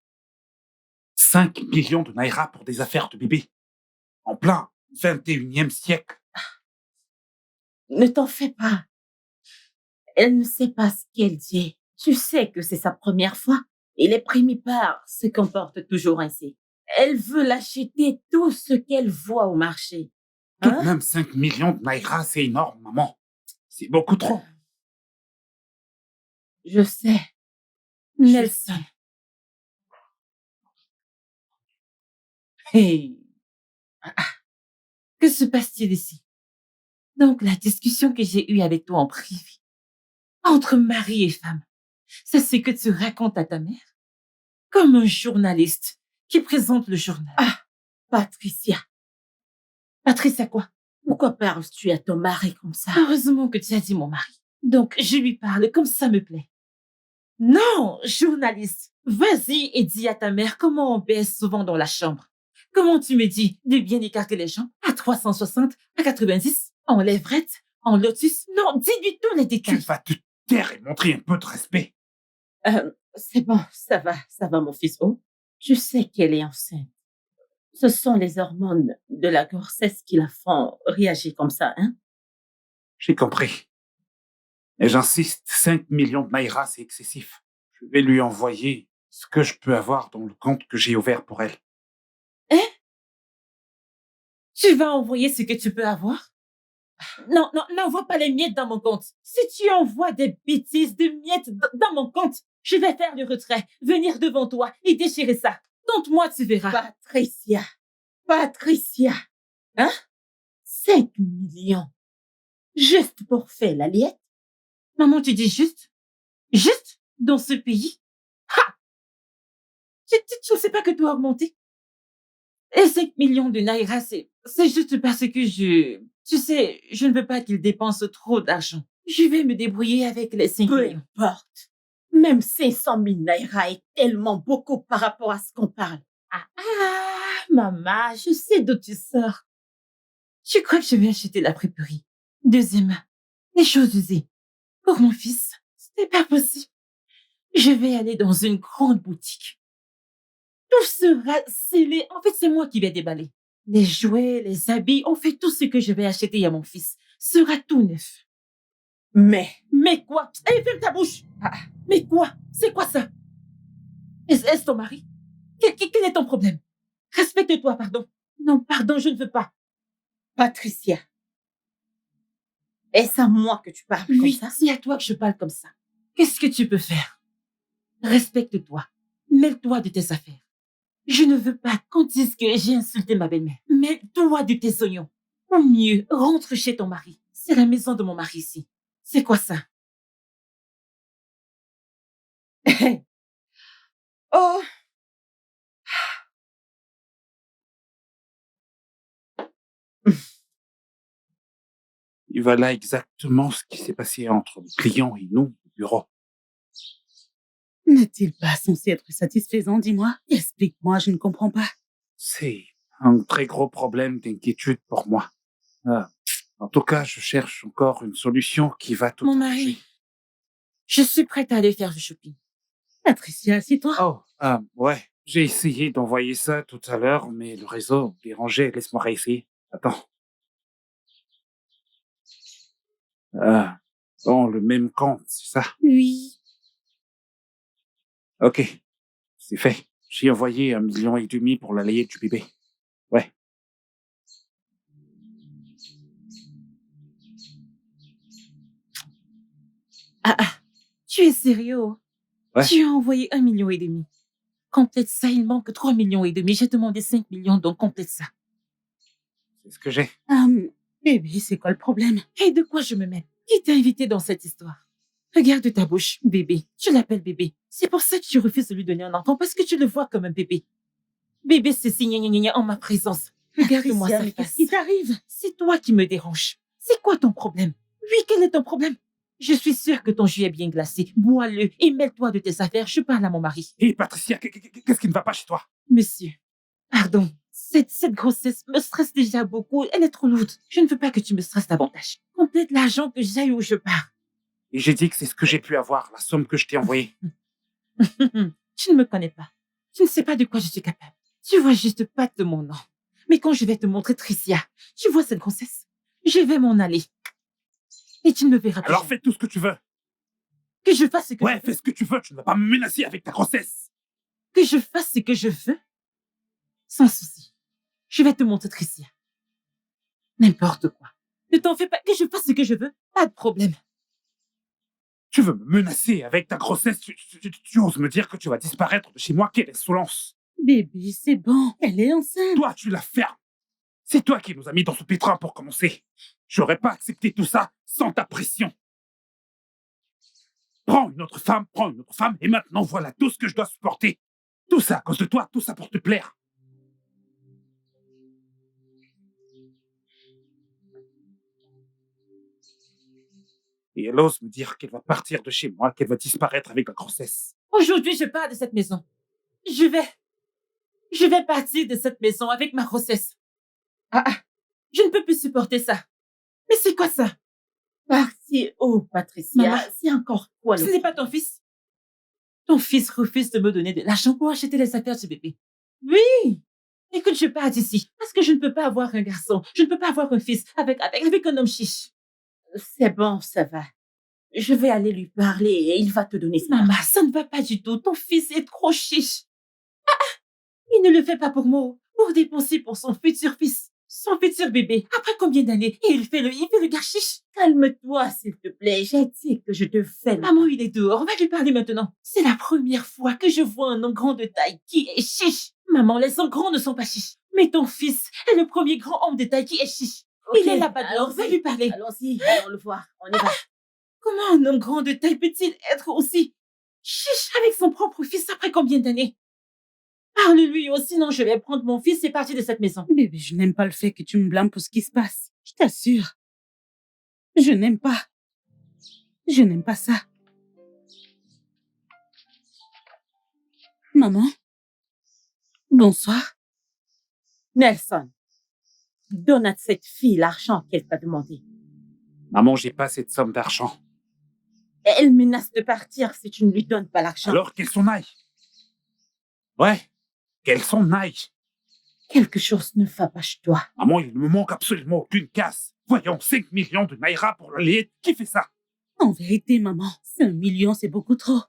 5 millions de naira pour des affaires de bébé. En plein 21e siècle. Ne t'en fais pas. Elle ne sait pas ce qu'elle dit. Tu sais que c'est sa première fois et les primipares se comportent toujours ainsi. Elle veut l'acheter tout ce qu'elle voit au marché. Tout de même 5 millions de naira, c'est énorme, maman. C'est beaucoup trop. Je sais. Nelson. Hey. Que se passe-t-il ici? Donc, la discussion que j'ai eue avec toi en privé, entre mari et femme, c'est ce que tu racontes à ta mère? Comme un journaliste qui présente le journal. Ah, Patricia. Patricia quoi? Pourquoi parles-tu à ton mari comme ça? Heureusement que tu as dit mon mari. Donc, je lui parle comme ça me plaît. Non, journaliste, vas-y et dis à ta mère comment on baisse souvent dans la chambre. Comment tu me dis de bien écarter les jambes à 360, à 90, en lèvrette, en lotus? Non, dis-lui tous les Tu détails. vas te taire et montrer un peu de respect. C'est bon, ça va mon fils. Oh, tu sais qu'elle est enceinte. Ce sont les hormones de la grossesse qui la font réagir comme ça, hein? J'ai compris. Et j'insiste, 5 millions de naira, c'est excessif. Je vais lui envoyer ce que je peux avoir dans le compte que j'ai ouvert pour elle. Hein? Tu vas envoyer ce que tu peux avoir? Non, n'envoie pas les miettes dans mon compte. Si tu envoies des bêtises de miettes dans mon compte, je vais faire le retrait, venir devant toi et déchirer ça. Tente-moi, tu verras. Patricia, hein? 5 millions. Juste pour faire la liette? Maman, tu dis juste? Juste dans ce pays? Ha! Tu ne sais pas que tu as augmenté? Et 5 millions de naira, c'est juste parce que tu sais, je ne veux pas qu'il dépense trop d'argent. Je vais me débrouiller avec les 5 Peu millions. importe. Même 500 000 naira est tellement beaucoup par rapport à ce qu'on parle. Maman, je sais d'où tu sors. Tu crois que je vais acheter la friperie? Deuxièmement, les choses usées. Pour mon fils, ce n'est pas possible. Je vais aller dans une grande boutique. Tout sera scellé. En fait, c'est moi qui vais déballer. Les jouets, les habits, en fait, tout ce que je vais acheter à mon fils sera tout neuf. Mais quoi? Hé, ferme ta bouche! Mais quoi? C'est quoi ça? Est-ce ton mari? Quel est ton problème? Respecte-toi, pardon. Non, pardon, je ne veux pas. Patricia, est-ce à moi que tu parles comme Oui, ça? c'est à toi que je parle comme ça. Qu'est-ce que tu peux faire? Respecte-toi. Mêle-toi de tes affaires. Je ne veux pas qu'on dise que j'ai insulté ma belle-mère. Mêle-toi de tes oignons. Ou mieux, rentre chez ton mari. C'est la maison de mon mari ici. C'est quoi ça? Oh, Et voilà exactement ce qui s'est passé entre le client et nous au bureau. N'est-il pas censé être satisfaisant, dis-moi? Explique-moi, je ne comprends pas. C'est un très gros problème d'inquiétude pour moi. Ah. En tout cas, je cherche encore une solution qui va tout Mon arranger. mari, je suis prête à aller faire du shopping. Patricia, assieds-toi. Oh, ouais. J'ai essayé d'envoyer ça tout à l'heure, mais le réseau dérangeait. Laisse-moi réessayer. Attends. Bon, le même compte, c'est ça? Oui. Ok, c'est fait. J'ai envoyé 1,5 million pour la layette du bébé. Ouais. Tu es sérieux? Ouais. Tu as envoyé 1,5 million. Complète ça, il manque 3,5 millions. J'ai demandé 5 millions, donc complète ça. C'est ce que j'ai. Bébé, c'est quoi le problème? Et de quoi je me mêle? Qui t'a invité dans cette histoire? Regarde ta bouche, bébé. Tu l'appelles bébé. C'est pour ça que tu refuses de lui donner un enfant, parce que tu le vois comme un bébé. Bébé, c'est si gna gna gna en ma présence. Regarde-moi Patricia, ça. mais qu'est-ce qui t'arrive? C'est toi qui me dérange. C'est quoi ton problème? Oui, quel est ton problème? Je suis sûre que ton jus est bien glacé. Bois-le et mêle-toi de tes affaires. Je parle à mon mari. Hé, Patricia, qu'est-ce qui ne va pas chez toi? Monsieur, pardon. Cette grossesse me stresse déjà beaucoup. Elle est trop lourde. Je ne veux pas que tu me stresses davantage. Complète l'argent que j'aille où je pars. Et j'ai dit que c'est ce que j'ai pu avoir, la somme que je t'ai envoyée. Tu ne me connais pas. Tu ne sais pas de quoi je suis capable. Tu vois juste pas de mon nom. Mais quand je vais te montrer Tricia, tu vois cette grossesse? Je vais m'en aller. Et tu ne me verras plus. Alors fais tout ce que tu veux. Que je fasse ce que je Ouais, veux. fais ce que tu veux. Tu ne vas pas me menacer avec ta grossesse. Que je fasse ce que je veux. Sans souci. Je vais te montrer Tricia. N'importe quoi. Ne t'en fais pas. Que je fasse ce que je veux. Pas de problème. Tu veux me menacer avec ta grossesse? Tu oses me dire que tu vas disparaître de chez moi? Quelle insolence! Bébé, c'est bon. Elle est enceinte. Toi, tu la fermes. C'est toi qui nous as mis dans ce pétrin pour commencer. J'aurais pas accepté tout ça sans ta pression. Prends une autre femme, et maintenant voilà tout ce que je dois supporter. Tout ça à cause de toi, tout ça pour te plaire. Et elle ose me dire qu'elle va partir de chez moi, qu'elle va disparaître avec la grossesse. Aujourd'hui, je pars de cette maison. Je vais partir de cette maison avec ma grossesse. Je ne peux plus supporter ça. Mais c'est quoi ça? parti où, Patricia? Maman, C'est encore quoi Ce le... n'est pas ton fils. Ton fils refuse de me donner de l'argent pour acheter les affaires du bébé. Oui! Écoute, je pars d'ici. Parce que je ne peux pas avoir un garçon. Je ne peux pas avoir un fils avec un homme chiche. C'est bon, ça va. Je vais aller lui parler et il va te donner ça. Maman, ça ne va pas du tout. Ton fils est trop chiche. Il ne le fait pas pour moi. Pour dépenser pour son futur fils. Son futur bébé. Après combien d'années? Et il fait le gars chiche. Calme-toi, s'il te plaît. J'ai dit que je te fais... Maman, il est dehors. On va lui parler maintenant. C'est la première fois que je vois un homme grand de taille qui est chiche. Maman, les hommes grands ne sont pas chiches. Mais ton fils est le premier grand homme de taille qui est chiche. Il est là-bas dehors. Va lui parler. Allons-y, allons le voir. On y va. Comment un homme grand de taille peut-il être aussi chiche avec son propre fils après combien d'années? Parle-lui aussi, sinon je vais prendre mon fils et partir de cette maison. Bébé, je n'aime pas le fait que tu me blâmes pour ce qui se passe. Je t'assure. Je n'aime pas. Je n'aime pas ça. Maman? Bonsoir. Nelson, donne à cette fille l'argent qu'elle t'a demandé. Maman, j'ai pas cette somme d'argent. Elle menace de partir si tu ne lui donnes pas l'argent. Alors qu'elle s'en aille. Ouais, qu'elle s'en aille. Quelque chose ne va pas chez toi. Maman, il ne me manque absolument aucune casse. Voyons, 5 millions de naira pour la layette. Qui fait ça? En vérité, maman, 5 millions, c'est beaucoup trop.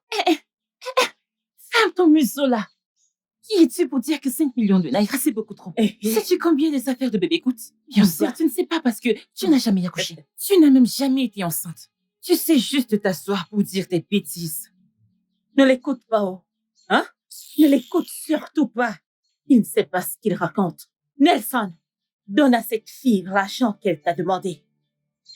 Ferme ton museau là. Qui es-tu pour dire que 5 millions de naira, c'est beaucoup trop? Sais-tu combien les affaires de bébé coûtent? Bien sûr, tu ne sais pas parce que tu n'as jamais accouché. Tu n'as même jamais été enceinte. Tu sais juste t'asseoir pour dire des bêtises. Ne l'écoute pas, oh. Hein? Ne l'écoute surtout pas. Il ne sait pas ce qu'il raconte. Nelson, donne à cette fille l'argent qu'elle t'a demandé.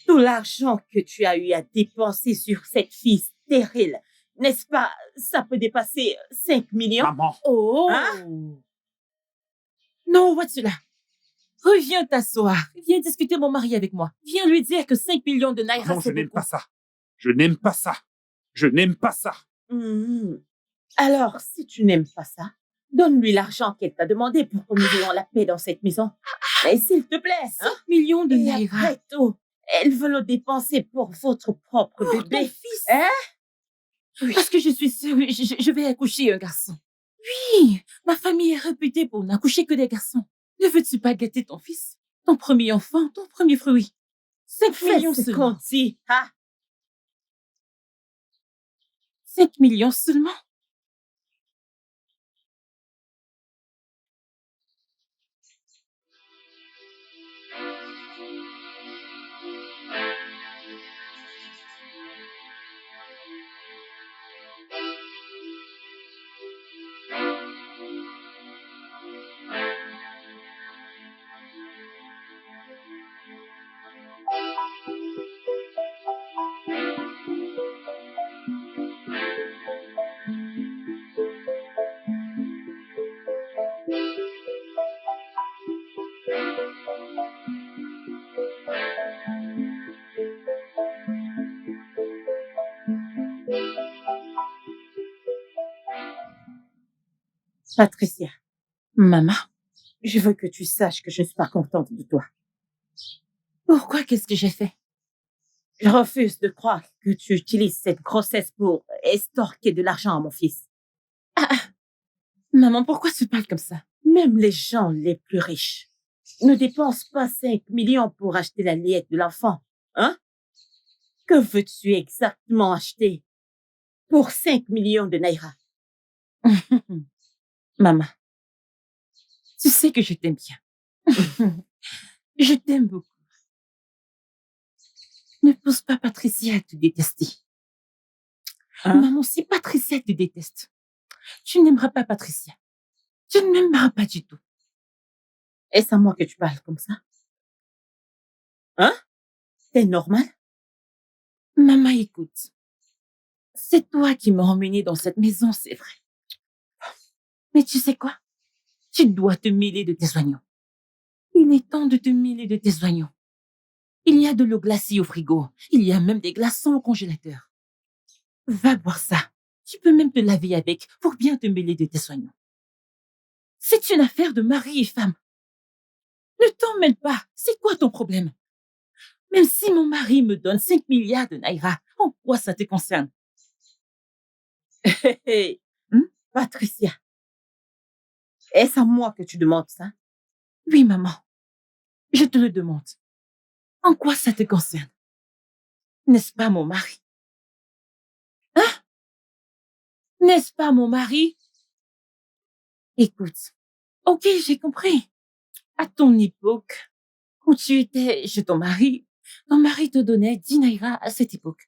Tout l'argent que tu as eu à dépenser sur cette fille stérile, n'est-ce pas? Ça peut dépasser 5 millions. Maman, Oh! Hein? Non, Watsula. Reviens t'asseoir. Viens discuter mon mari avec moi. Viens lui dire que 5 millions de naira, maman, je c'est n'aime beaucoup. pas ça. Je n'aime pas ça. Je n'aime pas ça. Mhm. Alors, si tu n'aimes pas ça, donne-lui l'argent qu'elle t'a demandé pour que nous ayons la paix dans cette maison. Mais s'il te plaît, 5 millions de Et naira. après tout, elle veut le dépenser pour votre propre Ton bébé. fils. Hein? Parce que je suis sûre, je vais accoucher un garçon. Oui, ma famille est réputée pour n'accoucher que des garçons. Ne veux-tu pas gâter ton fils? Ton premier enfant, ton premier fruit. 5 Fais millions ce seulement. qu'on dit. Hein? 5 millions seulement? Patricia, Maman, je veux que tu saches que je ne suis pas contente de toi. pourquoi qu'est-ce que j'ai fait? Je refuse de croire que tu utilises cette grossesse pour estorquer de l'argent à mon fils. Maman, pourquoi tu parles comme ça? Même les gens les plus riches ne dépensent pas 5 millions pour acheter la liette de l'enfant. Hein? Que veux-tu exactement acheter pour 5 millions de naira? Maman, tu sais que je t'aime bien. Je t'aime beaucoup. Ne pousse pas Patricia à te détester. Hein? Maman, si Patricia te déteste, tu n'aimeras pas Patricia. Tu ne m'aimeras pas du tout. Est-ce à moi que tu parles comme ça? Hein? C'est normal? Maman, écoute. C'est toi qui m'as emmenée dans cette maison, c'est vrai. Mais tu sais quoi? Tu dois te mêler de tes oignons. Il est temps de te mêler de tes oignons. Il y a de l'eau glacée au frigo. Il y a même des glaçons au congélateur. Va boire ça. Tu peux même te laver avec pour bien te mêler de tes oignons. C'est une affaire de mari et femme. Ne t'en mêle pas. C'est quoi ton problème? Même si mon mari me donne 5 milliards de naira, en quoi ça te concerne? Hey, Patricia, est-ce à moi que tu demandes ça? Oui, maman. Je te le demande. En quoi ça te concerne? N'est-ce pas mon mari? Hein? N'est-ce pas mon mari? Écoute. Ok, j'ai compris. À ton époque, quand tu étais chez ton mari te donnait 10 naira à cette époque.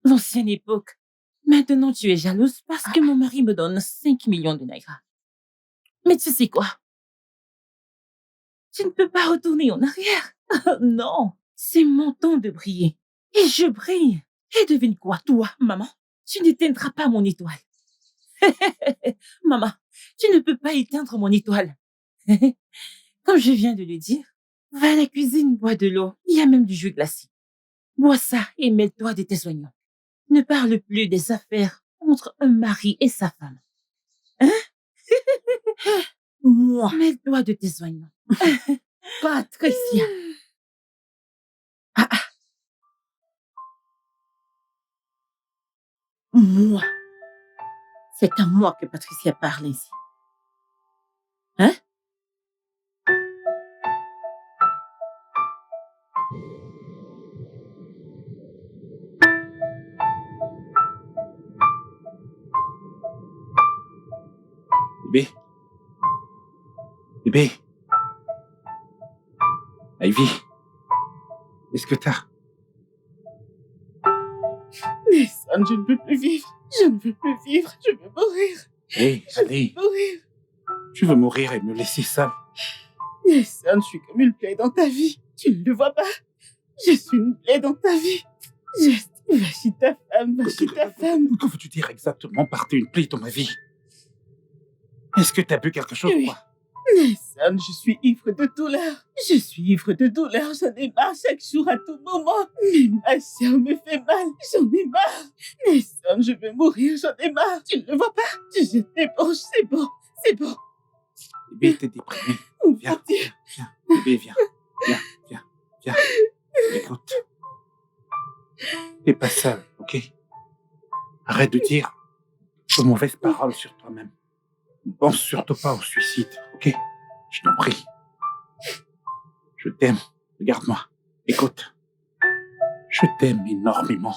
L'ancienne époque. Maintenant, tu es jalouse parce que mon mari me donne 5 millions de naira. Mais tu sais quoi? Tu ne peux pas retourner en arrière. Non, c'est mon temps de briller. Et je brille. Et devine quoi, toi, maman? Tu n'éteindras pas mon étoile. Maman, tu ne peux pas éteindre mon étoile. Comme je viens de le dire, va à la cuisine, bois de l'eau. Il y a même du jus glacé. Bois ça et mêle-toi de tes oignons. Ne parle plus des affaires entre un mari et sa femme. Hein? Moi, Mêle-toi de tes oignons. Patricia. Moi. C'est à moi que Patricia parle ainsi. Hein? Bébé, Bébé. Ivy. Qu'est-ce que t'as? Nathan, je ne peux plus vivre. Je ne veux plus vivre. Je veux mourir. Hé, allez. Mourir. Tu veux mourir et me laisser seul? Nathan, je suis comme une plaie dans ta vie. Tu ne le vois pas. Je suis une plaie dans ta vie. Va chez ta femme, va chez ta femme. Que veux-tu dire exactement par t'es une plaie dans ma vie? Est-ce que t'as bu quelque chose ou Oui. quoi? Nathan, je suis ivre de douleur. Je suis ivre de douleur. J'en ai marre chaque jour à tout moment. Mais ma chair me fait mal. J'en ai marre. Nathan, je veux mourir. J'en ai marre. Tu ne le vois pas? Tu jettes l'éponge. C'est bon. C'est bon. Bébé, t'es déprimé. Oh, Viens, mon Dieu. viens, bébé, viens. Viens. Écoute. T'es pas seul, ok? Arrête de dire de mauvaises paroles sur toi-même. Ne pense surtout pas au suicide, ok? Je t'en prie. Je t'aime. Regarde-moi. Écoute. Je t'aime énormément.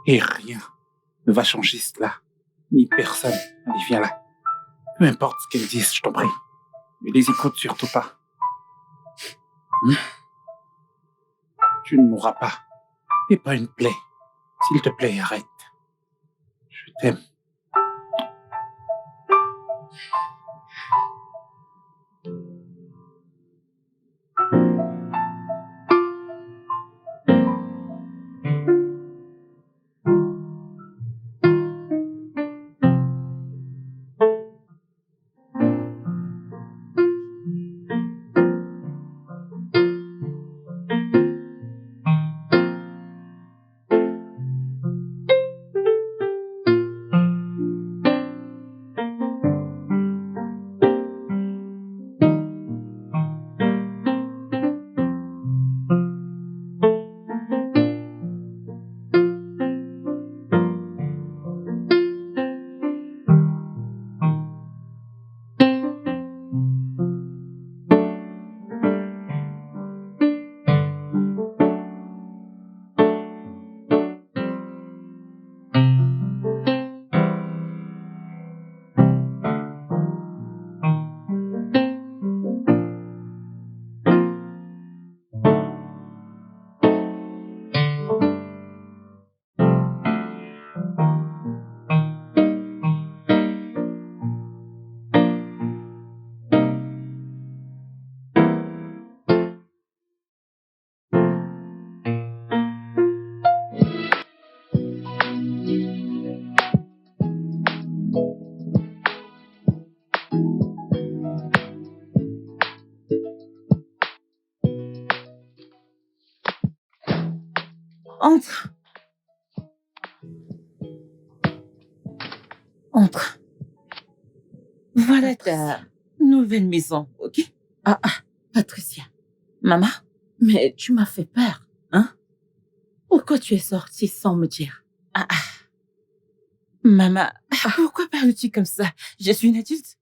Et rien ne va changer cela. Ni personne. Allez, viens là. Peu importe ce qu'elles disent, je t'en prie. Ne les écoute surtout pas. Tu ne mourras pas. T'es pas une plaie. S'il te plaît, arrête. Je t'aime. Entre. Entre. Voilà ta nouvelle maison, ok? Patricia. Maman? Mais tu m'as fait peur, hein? Pourquoi tu es sortie sans me dire? Maman, pourquoi parles-tu comme ça? Je suis une adulte.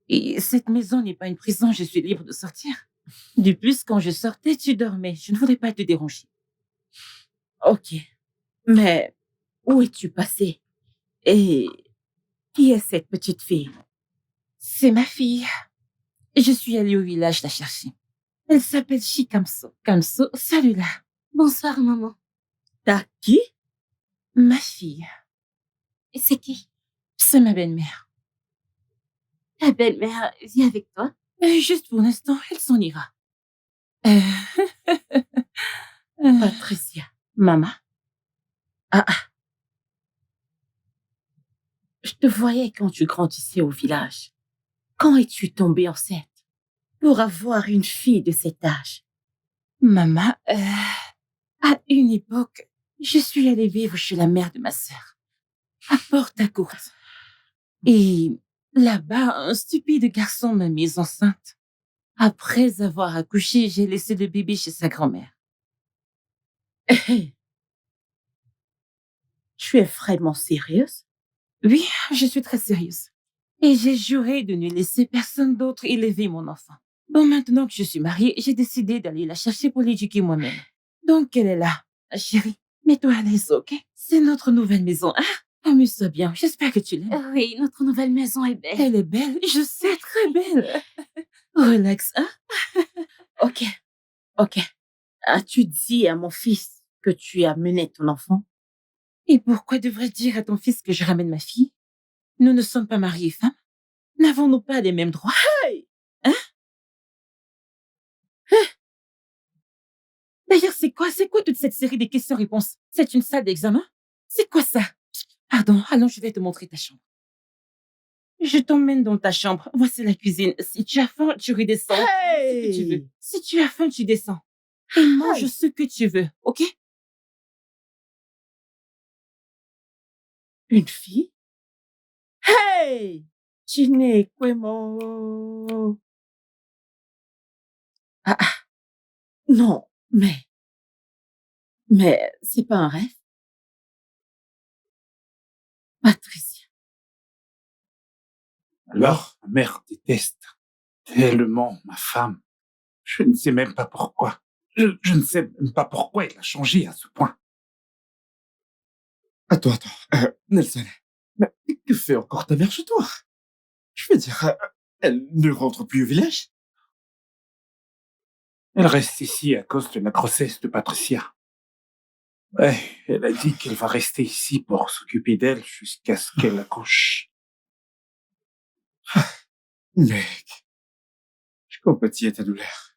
Et cette maison n'est pas une prison, je suis libre de sortir. De plus, quand je sortais, tu dormais. Je ne voulais pas te déranger. Ok. Mais où es-tu passée? Et qui est cette petite fille? C'est ma fille. Je suis allée au village la chercher. Elle s'appelle Chikamso. Kamso, salut-là. Bonsoir, maman. T'as qui? Ma fille. Et c'est qui? C'est ma belle-mère. Ta belle-mère vit avec toi? Juste pour l'instant, elle s'en ira. Patricia. Maman? Je te voyais quand tu grandissais au village. Quand es-tu tombée enceinte pour avoir une fille de cet âge? Maman, à une époque, je suis allée vivre chez la mère de ma sœur, à Porte-à-Courte. Et là-bas, un stupide garçon m'a mise enceinte. Après avoir accouché, j'ai laissé le bébé chez sa grand-mère. Tu es vraiment sérieuse? Oui, je suis très sérieuse. Et j'ai juré de ne laisser personne d'autre élever mon enfant. Bon, maintenant que je suis mariée, j'ai décidé d'aller la chercher pour l'éduquer moi-même. Donc, elle est là. Chérie, mets-toi à l'aise, ok? C'est notre nouvelle maison, hein? Amuse-toi bien. J'espère que tu l'aimes. Oui, notre nouvelle maison est belle. Elle est belle, je sais, très belle. Relax, hein? Ok, ok. As-tu dit à mon fils que tu as mené ton enfant? Et pourquoi devrais-je dire à ton fils que je ramène ma fille? Nous ne sommes pas mariés femmes. N'avons-nous pas les mêmes droits? Hey! Hein? D'ailleurs, c'est quoi toute cette série de questions-réponses? C'est une salle d'examen? C'est quoi ça? Pardon, allons, je vais te montrer ta chambre. Je t'emmène dans ta chambre. Voici la cuisine. Si tu as faim, tu redescends. Ce que tu veux. Si tu as faim, tu descends. Et mange Hey! ce que tu veux, ok? Une fille? Hey! Chinequemo. Ah, non, mais c'est pas un rêve. Patricia. Alors, ma mère déteste tellement ma femme. Je ne sais même pas pourquoi. Je ne sais même pas pourquoi elle a changé à ce point. Attends. Nelson. Mais que fait encore ta mère chez toi? Je veux dire, elle ne rentre plus au village? Elle reste ici à cause de la grossesse de Patricia. Ouais, elle a dit qu'elle va rester ici pour s'occuper d'elle jusqu'à ce qu'elle accouche. Mec, je compatis à ta douleur.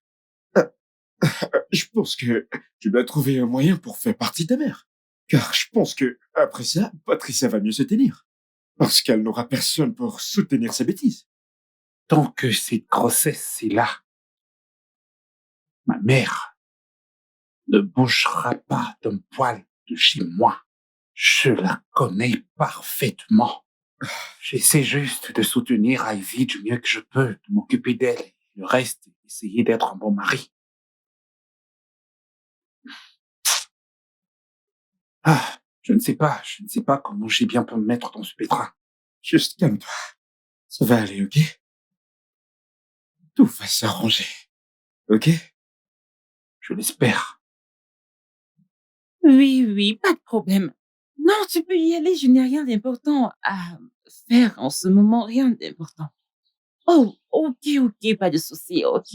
Je pense que tu dois trouver un moyen pour faire partie de ta mère. Car je pense que, après ça, Patricia va mieux se tenir. Parce qu'elle n'aura personne pour soutenir sa bêtise. Tant que cette grossesse est là, ma mère ne bougera pas d'un poil de chez moi. Je la connais parfaitement. J'essaie juste de soutenir Ivy du mieux que je peux, de m'occuper d'elle. Le reste, essayer d'être un bon mari. Ah, je ne sais pas comment j'ai bien pu me mettre dans ce pétrin. Juste calme-toi. Ça va aller, ok? Tout va s'arranger. Ok? Je l'espère. Oui, pas de problème. Non, tu peux y aller, je n'ai rien d'important à faire en ce moment, rien d'important. Oh, ok, pas de souci, ok.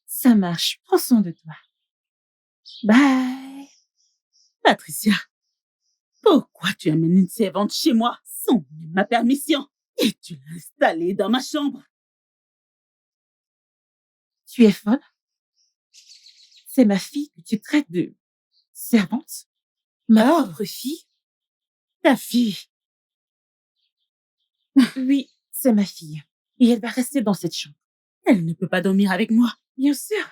Ça marche, prends soin de toi. Bye. Patricia, pourquoi tu amènes une servante chez moi sans même ma permission et tu l'as installée dans ma chambre? Tu es folle? C'est ma fille que tu traites de servante? Ma propre fille? Ta fille. Oui, c'est ma fille. Et elle va rester dans cette chambre. Elle ne peut pas dormir avec moi. Bien sûr.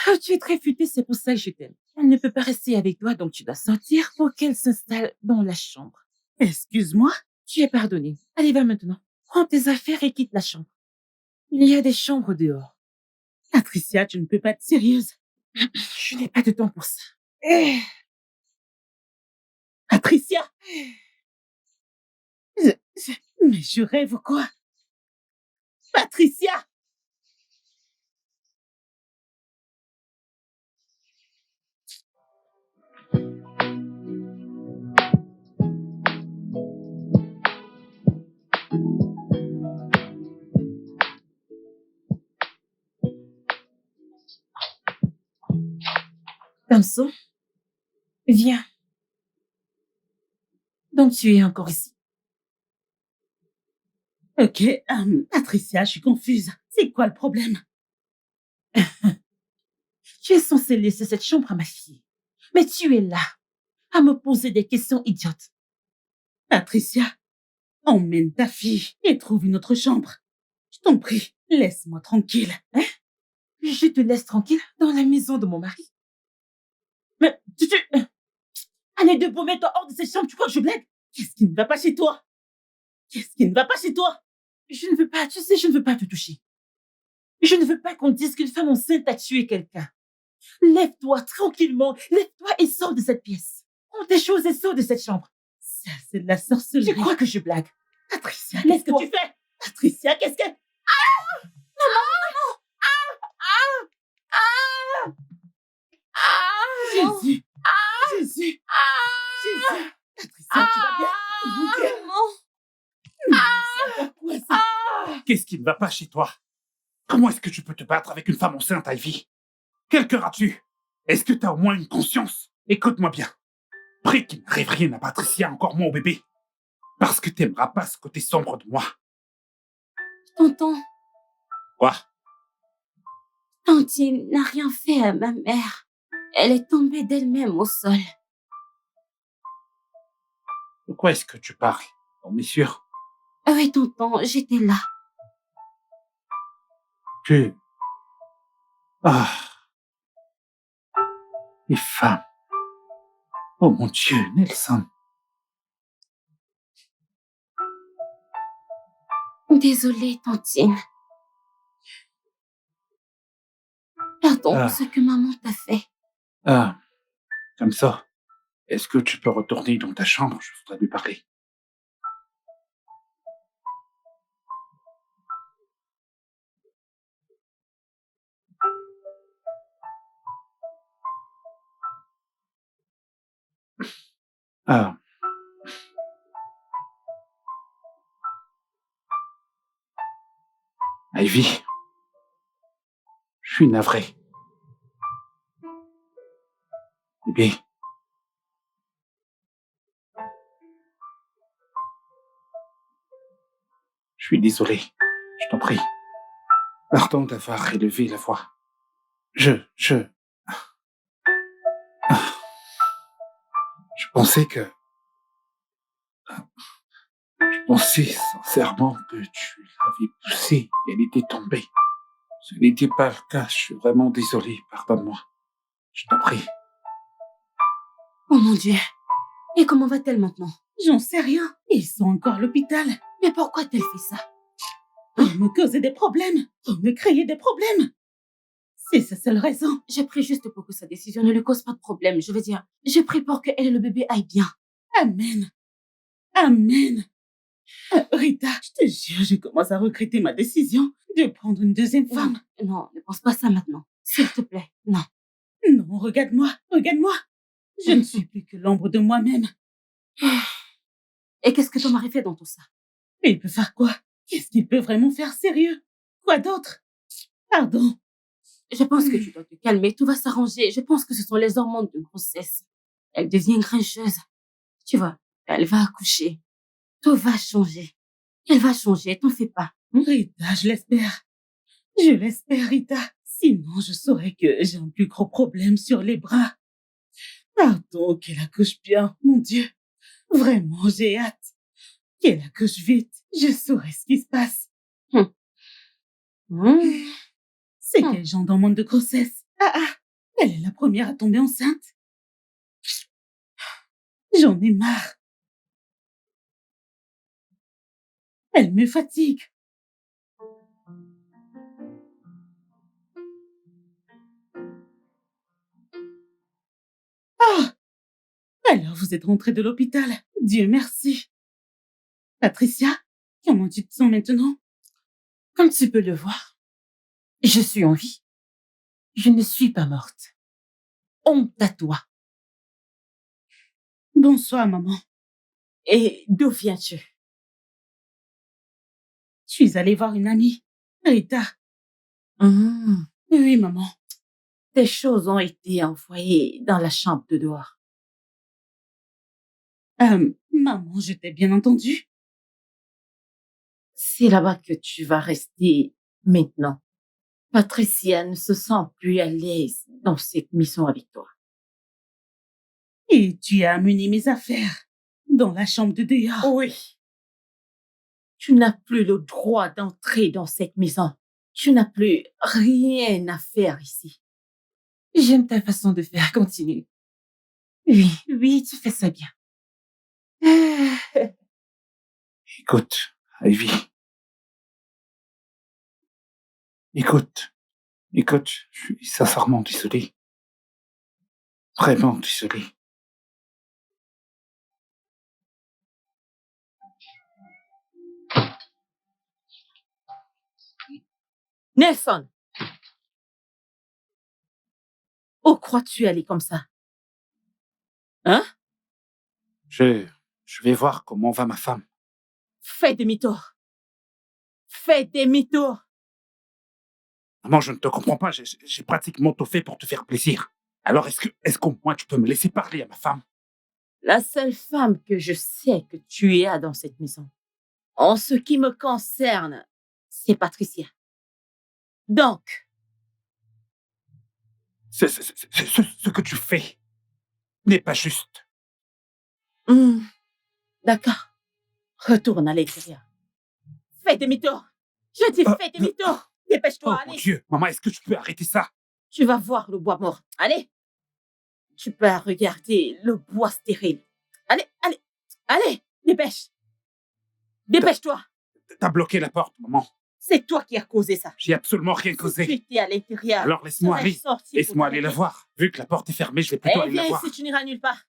Ah, tu es très futée, c'est pour ça que je t'aime. Elle ne peut pas rester avec toi, donc tu dois sortir pour qu'elle s'installe dans la chambre. Excuse-moi. Tu es pardonnée. Allez, va maintenant. Prends tes affaires et quitte la chambre. Il y a des chambres dehors. Patricia, tu ne peux pas être sérieuse. Je n'ai pas de temps pour ça. Patricia! Mais je rêve ou quoi? Patricia! Damso, viens. Donc tu es encore ici. Ok, Patricia, je suis confuse. C'est quoi le problème? Tu es censée laisser cette chambre à ma fille. Mais tu es là, à me poser des questions idiotes. Patricia, emmène ta fille et trouve une autre chambre. Je t'en prie, laisse-moi tranquille. Hein? Je te laisse tranquille dans la maison de mon mari. Mais allez, debout, mets-toi hors de cette chambre, tu crois que je blague? Qu'est-ce qui ne va pas chez toi? Qu'est-ce qui ne va pas chez toi? Je ne veux pas, tu sais, je ne veux pas te toucher. Je ne veux pas qu'on dise qu'une femme enceinte a tué quelqu'un. Lève-toi tranquillement, lève-toi et sors de cette pièce. Prends tes choses et sors de cette chambre. Ça, c'est de la sorcellerie. Tu crois que je blague? Patricia, qu'est-ce que tu fais? Patricia, qu'est-ce que... Jésus! Jésus! Jésus! Patricia, tu vas bien? Mon Dieu! Non. Mais c'est quoi ça? Qu'est-ce qui ne va pas chez toi? Comment est-ce que tu peux te battre avec une femme enceinte, Ivy? Quel cœur as-tu? Est-ce que tu as au moins une conscience? Écoute-moi bien. Prie qu'il n'arrive rien à Patricia, encore moins au bébé. Parce que t'aimeras pas ce côté sombre de moi. Tonton, Quoi? Tantine n'a rien fait à ma mère. Elle est tombée d'elle-même au sol. De quoi est-ce que tu parles? On est sûr? Oui, tonton, j'étais là. Tu... Ah, les femmes. Oh mon Dieu, Nelson. Désolée, Tantine. Pardon Ah. pour ce que maman t'a fait. Ah, comme ça. Est-ce que tu peux retourner dans ta chambre? Je voudrais lui parler. Ah. Ivy. Je suis navré. Bébé. Je suis désolé. Je t'en prie. Pardon d'avoir élevé la voix. Je pensais que... Je pensais sincèrement que tu l'avais poussée et elle était tombée. Ce n'était pas le cas. Je suis vraiment désolé. Pardonne-moi. Je t'en prie. Oh mon Dieu. Et comment va-t-elle maintenant? J'en sais rien. Ils sont encore à l'hôpital. Mais pourquoi a-t-elle fait ça? Pour me causer des problèmes. Pour me créer des problèmes. C'est sa seule raison. Je prie juste pour que sa décision ne lui cause pas de problème. Je veux dire, je prie pour qu'elle et le bébé aillent bien. Amen. Amen. Rita, je te jure, je commence à regretter ma décision de prendre une deuxième femme. Non, ne pense pas ça maintenant. S'il te plaît, non. Non, regarde-moi, regarde-moi. Je ne suis plus que l'ombre de moi-même. Et qu'est-ce que ton mari fait dans tout ça? Il peut faire quoi? Qu'est-ce qu'il peut vraiment faire sérieux? Quoi d'autre? Pardon. Je pense que tu dois te calmer, tout va s'arranger. Je pense que ce sont les hormones de grossesse. Elle devient grincheuse. Tu vois, elle va accoucher. Tout va changer. Elle va changer, t'en fais pas. Rita, je l'espère. Je l'espère, Rita. Sinon, je saurais que j'ai un plus gros problème sur les bras. Pardon, qu'elle accouche bien, mon Dieu. Vraiment, j'ai hâte. Qu'elle accouche vite. Je saurai ce qui se passe. C'est quel genre d'hormone de grossesse? Elle est la première à tomber enceinte. J'en ai marre. Elle me fatigue. Alors vous êtes rentrée de l'hôpital. Dieu merci. Patricia, comment tu te sens maintenant? Comme tu peux le voir, je suis en vie. Je ne suis pas morte. Honte à toi. Bonsoir, maman. Et d'où viens-tu? Je suis allée voir une amie, Rita. Oui, maman. Tes choses ont été envoyées dans la chambre de dehors. Maman, je t'ai bien entendu. C'est là-bas que tu vas rester maintenant. Patricia ne se sent plus à l'aise dans cette mission avec toi. Et tu as amené mes affaires dans la chambre de dehors. Oui. Tu n'as plus le droit d'entrer dans cette maison. Tu n'as plus rien à faire ici. J'aime ta façon de faire. Continue. Oui, tu fais ça bien. Écoute, Ivy. Écoute, je suis sincèrement désolé. Vraiment désolé. Nelson! Où crois-tu aller comme ça? Hein? Je vais voir comment va ma femme. Fais demi-tour. Fais demi-tour. Maman, je ne te comprends pas. J'ai pratiquement tout fait pour te faire plaisir. Alors, est-ce qu'au moins tu peux me laisser parler à ma femme? La seule femme que je sais que tu as dans cette maison, en ce qui me concerne, c'est Patricia. Donc, Ce que tu fais n'est pas juste. d'accord. Retourne à l'intérieur. Fais demi-tour. Je dis fais demi-tour. Oh Dépêche-toi, mon allez. Dieu, maman, est-ce que tu peux arrêter ça? Tu vas voir le bois mort. Allez. Tu peux regarder le bois stérile. Allez, allez, allez. Dépêche-toi. T'as bloqué la porte, maman. C'est toi qui as causé ça. J'ai absolument rien Si causé. tu étais à l'intérieur, Alors laisse-moi aller. Laisse-moi aller la voir. Vu que la porte est fermée, je vais plutôt Eh aller la viens voir. ici, tu n'iras nulle part.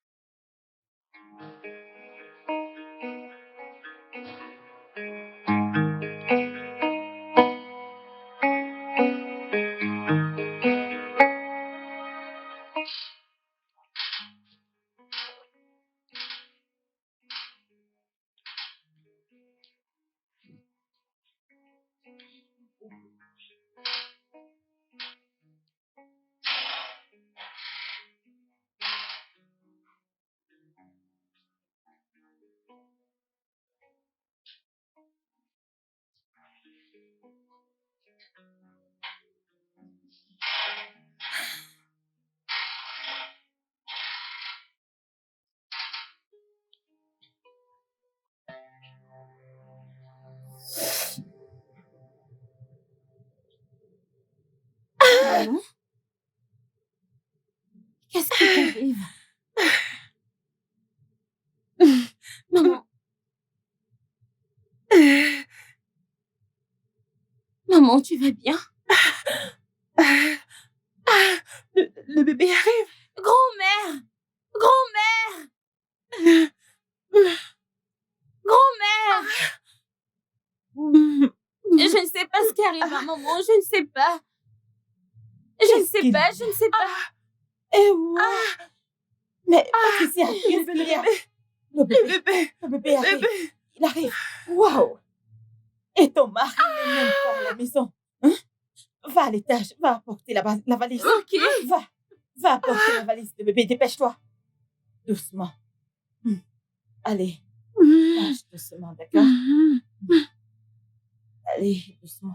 Maman? Qu'est-ce qui t'arrive? Maman. Maman, tu vas bien? Le bébé arrive. Grand-mère! Grand-mère! Grand-mère! Je ne sais pas ce qui arrive à maman, je ne sais pas. Je ne sais pas. Eh ouais. Mais Patricia, qu'est-ce qu'il y a? Le bébé arrive. Il arrive. Waouh. Et ton mari n'est même pas à la maison. Hein? Va à l'étage, va apporter la valise. Ok. Va apporter la valise de bébé, dépêche-toi. Doucement. Allez, marche doucement, d'accord? Allez, doucement.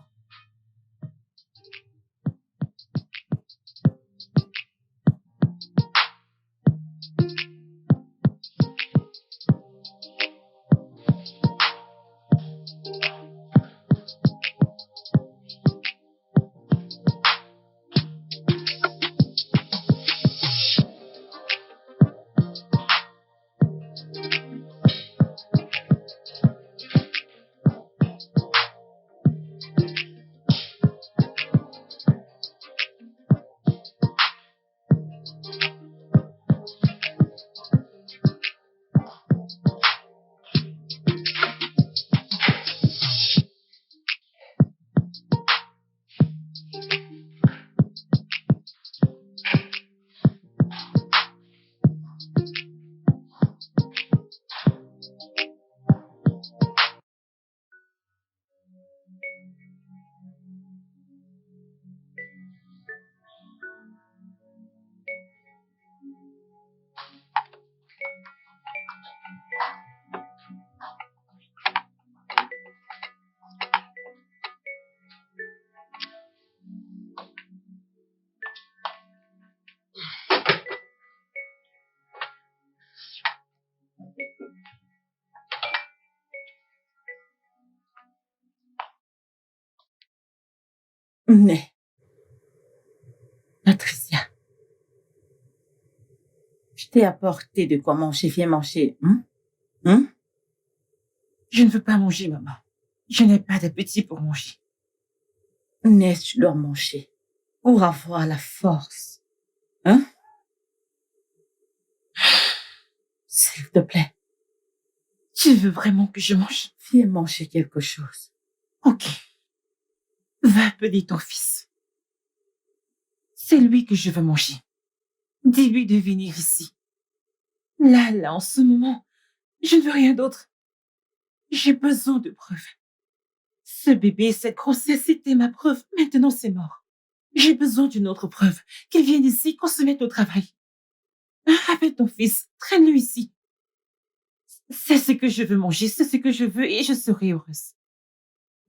Mais, Patricia, je t'ai apporté de quoi manger. Viens manger. Je ne veux pas manger, maman. Je n'ai pas d'appétit pour manger. Ness, tu dois manger pour avoir la force. Hein? S'il te plaît, Tu veux vraiment que je mange? viens manger quelque chose. Ok. Va appeler ton fils. C'est lui que je veux manger. Dis-lui de venir ici. Là, en ce moment, je ne veux rien d'autre. J'ai besoin de preuves. Ce bébé, cette grossesse, c'était ma preuve. Maintenant, c'est mort. J'ai besoin d'une autre preuve. Qu'il vienne ici, qu'on se mette au travail. Appelle ton fils, traîne-le ici. C'est ce que je veux manger, c'est ce que je veux et je serai heureuse.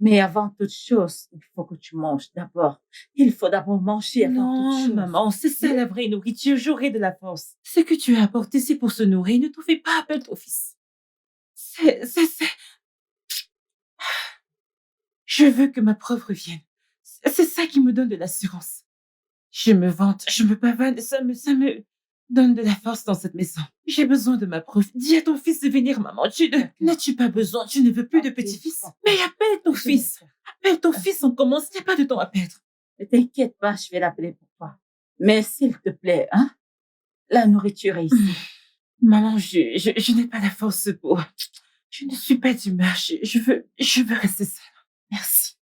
Mais avant toute chose, il faut que tu manges d'abord. Il faut d'abord manger avant toute Non, chose. maman, c'est ça la vraie nourriture, j'aurai de la force. Ce que tu as apporté, c'est pour se nourrir, ne t'en fais pas, appelle ton fils. C'est... Je veux que ma preuve revienne. C'est ça qui me donne de l'assurance. Je me vante, je me pavane, ça me donne de la force dans cette maison. J'ai besoin de ma preuve. Dis à ton fils de venir, maman. N'as-tu pas besoin? Tu ne veux plus de petit-fils? Mais appelle ton fils. Appelle ton fils, on commence. Il n'y a pas de temps à perdre. Ne t'inquiète pas, je vais l'appeler pour toi. Mais s'il te plaît, la nourriture est ici. Maman, je n'ai pas la force pour... Je ne suis pas d'humeur. Je veux rester seule. Merci.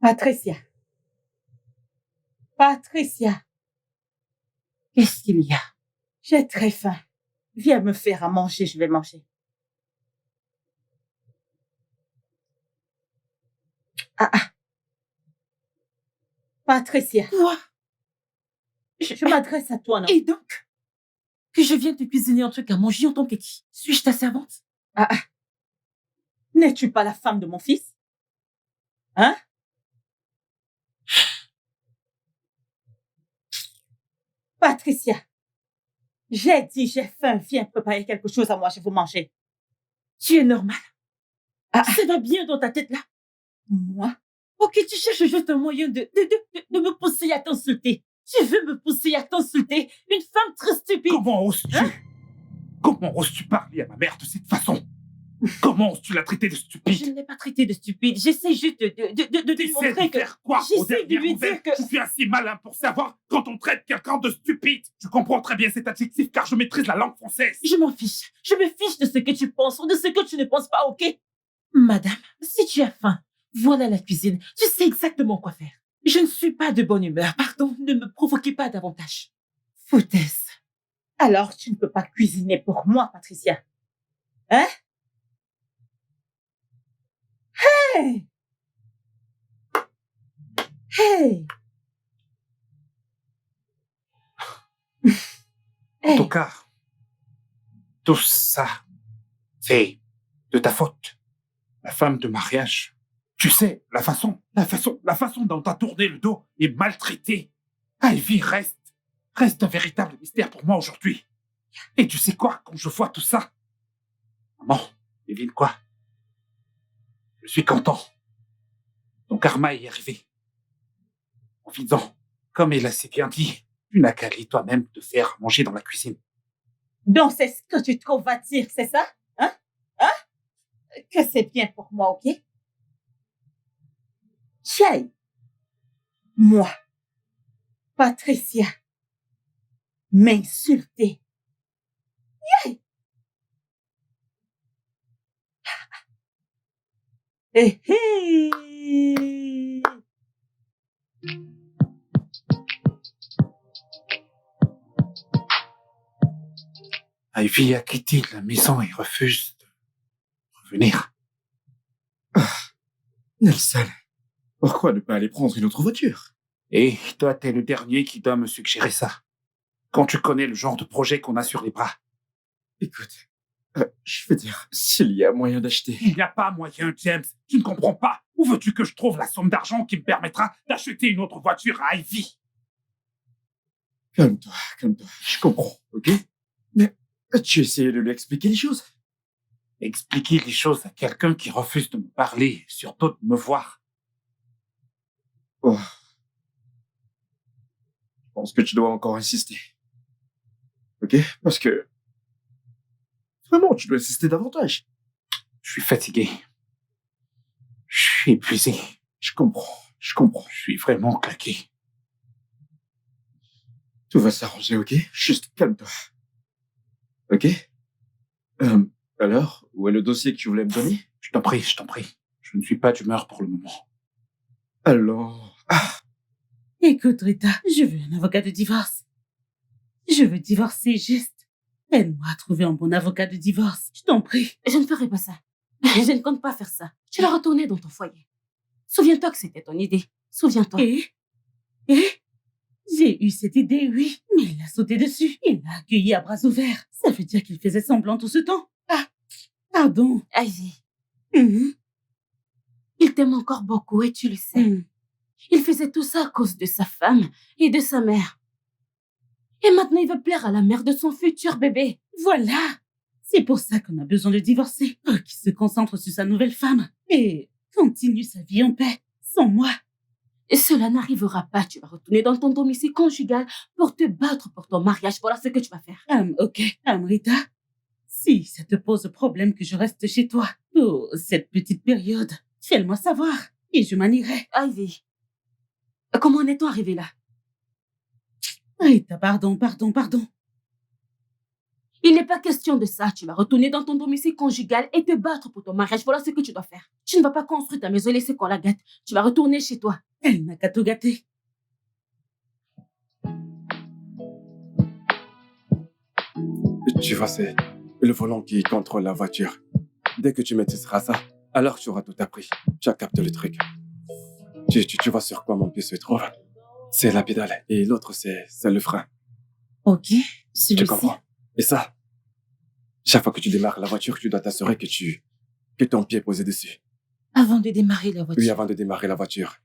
Patricia. Patricia. Qu'est-ce qu'il y a? J'ai très faim. Viens me faire à manger, je vais manger. Patricia. Quoi? Je m'adresse à toi, non? Et donc? Que je vienne te cuisiner un truc à manger en tant que qui? Suis-je ta servante? N'es-tu pas la femme de mon fils? Patricia. J'ai dit, j'ai faim, viens préparer quelque chose à moi, je vais manger. Tu es normale? Ça va bien dans ta tête là? Moi? Ok, tu cherches juste un moyen de me pousser à t'insulter. Tu veux me pousser à t'insulter? Une femme très stupide. Comment oses-tu? Comment oses-tu parler à ma mère de cette façon? Comment oses-tu la traiter de Je stupide? ne l'ai pas traitée de stupide. J'essaie juste de lui montrer que... Faire quoi? J'essaie de lui dire que... Je suis assez malin pour savoir quand on traite quelqu'un de stupide. Je comprends très bien cet adjectif car je maîtrise la langue française. Je m'en fiche. Je me fiche de ce que tu penses ou de ce que tu ne penses pas, ok? Madame, si tu as faim, voilà la cuisine. Tu sais exactement quoi faire. Je ne suis pas de bonne humeur. Pardon, ne me provoquez pas davantage. Foutaise. Alors, tu ne peux pas cuisiner pour moi, Patricia. Hey! Hey! En tout cas, tout ça, c'est de ta faute. La femme de mariage. Tu sais, la façon dont t'as tourné le dos et maltraité. Ivy reste un véritable mystère pour moi aujourd'hui. Et tu sais quoi, quand je vois tout ça, maman, devine quoi? Je suis content. Ton karma est arrivé. En disant, comme elle a si bien dit, tu n'as qu'à aller toi-même te faire manger dans la cuisine. Donc, c'est ce que tu trouves à dire, c'est ça? Que c'est bien pour moi, ok? Tiens, moi, Patricia, m'insulter. Yeah. Hé hé! Ivy a quitté la maison et refuse de revenir. Nelson, pourquoi ne pas aller prendre une autre voiture? Et toi, t'es le dernier qui doit me suggérer ça. Quand tu connais le genre de projet qu'on a sur les bras. Écoute, je veux dire, s'il y a moyen d'acheter... Il n'y a pas moyen, James. Tu ne comprends pas. Où veux-tu que je trouve la somme d'argent qui me permettra d'acheter une autre voiture à Ivy? Calme-toi, je comprends, ok? Mais Tu essayais de lui expliquer les choses. Expliquer les choses à quelqu'un qui refuse de me parler, surtout de me voir. Oh. Je pense que tu dois encore insister. Ok? Parce que... Vraiment, tu dois insister davantage. Je suis fatigué. Je suis épuisé. Je comprends. Je suis vraiment claqué. Tout va s'arranger, ok? Juste calme-toi. Ok? Alors, où est le dossier que tu voulais me donner? Je t'en prie. Je ne suis pas d'humeur pour le moment. Alors... Écoute, Rita, je veux un avocat de divorce. Je veux divorcer juste. Aide-moi à trouver un bon avocat de divorce. Je t'en prie. Je ne ferai pas ça. Je ne compte pas faire ça. Tu vas retourner dans ton foyer. Souviens-toi que c'était ton idée. Souviens-toi. Et j'ai eu cette idée, oui, mais il a sauté dessus. Il l'a accueilli à bras ouverts. Ça veut dire qu'il faisait semblant tout ce temps. Ah, pardon. Ivy, Mhm. il t'aime encore beaucoup et tu le sais. Mhm. Il faisait tout ça à cause de sa femme et de sa mère. Et maintenant, il veut plaire à la mère de son futur bébé. Voilà. C'est pour ça qu'on a besoin de divorcer. Pour qu'il se concentre sur sa nouvelle femme et continue sa vie en paix, sans moi. Et cela n'arrivera pas. Tu vas retourner dans ton domicile conjugal pour te battre pour ton mariage. Voilà ce que tu vas faire. Ok, Rita. Si ça te pose problème que je reste chez toi pour cette petite période, fais-le-moi savoir et je m'en irai. Ivy, comment en est-on arrivé là? Rita, pardon. Il n'est pas question de ça. Tu vas retourner dans ton domicile conjugal et te battre pour ton mariage. Voilà ce que tu dois faire. Tu ne vas pas construire ta maison et laisser qu'on la gâte. Tu vas retourner chez toi. Elle n'a qu'à tout gâter. Tu vois, c'est le volant qui contrôle la voiture. Dès que tu maîtriseras ça, alors tu auras tout appris. Tu as capté le truc. Tu vois sur quoi mon pied se trouve? C'est la pédale et l'autre, c'est le frein. Ok, Tu celui-ci. comprends? Et ça, chaque fois que tu démarres la voiture, tu dois t'assurer que ton pied est posé dessus. Avant de démarrer la voiture. Oui, avant de démarrer la voiture.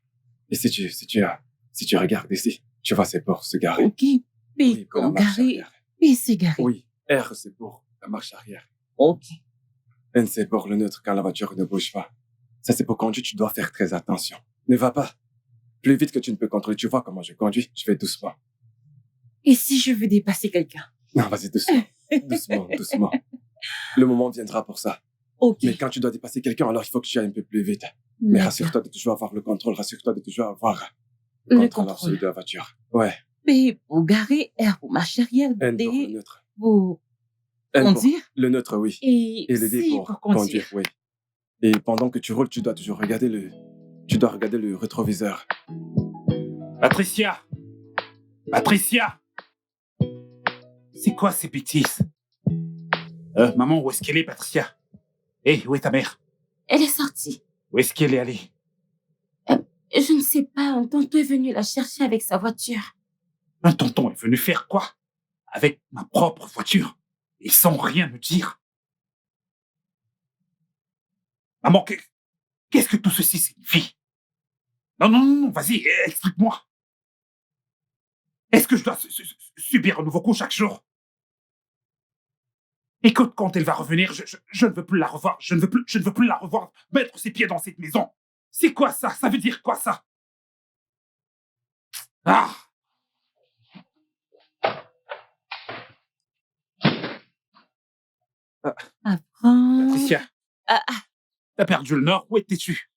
Et si tu regardes ici, tu vois, c'est pour se garer. Ok, P Oui, pour la pour marche garer. arrière. P c'est garé. Oui, R, c'est pour la marche arrière. Ok. N, c'est pour le neutre quand la voiture ne bouge pas. Ça, c'est pour conduire, tu dois faire très attention. Ne va pas. Plus vite que tu ne peux contrôler. Tu vois comment je conduis? Je fais doucement. Et si je veux dépasser quelqu'un? Non, vas-y, doucement. Doucement. Le moment viendra pour ça. Ok. Mais quand tu dois dépasser quelqu'un, alors il faut que tu ailles un peu plus vite. Mais rassure-toi de toujours avoir le contrôle. Rassure-toi de toujours avoir Le contrôle contrôle. absolu de la voiture. Ouais. P pour garer, R pour marche arrière, N pour le D neutre. pour N pour conduire le neutre, oui. et Et le D C pour conduire. conduire, oui. Et pendant que tu roules, tu dois toujours regarder le rétroviseur. Patricia! C'est quoi ces bêtises? Maman, où est-ce qu'elle est, Patricia? Où est ta mère? Elle est sortie. Où est-ce qu'elle est allée? Je ne sais pas. Un tonton est venu la chercher avec sa voiture. Un tonton est venu faire quoi? Avec ma propre voiture? Et sans rien me dire? Maman, qu'est-ce que tout ceci signifie? Non, vas-y, explique-moi. Est-ce que je dois subir un nouveau coup chaque jour? Écoute, quand elle va revenir, je ne veux plus la revoir. Je ne veux plus la revoir mettre ses pieds dans cette maison. C'est quoi ça? Ça veut dire quoi ça? Ah! Apprends. Patricia, t'as perdu le nord? Où étais-tu?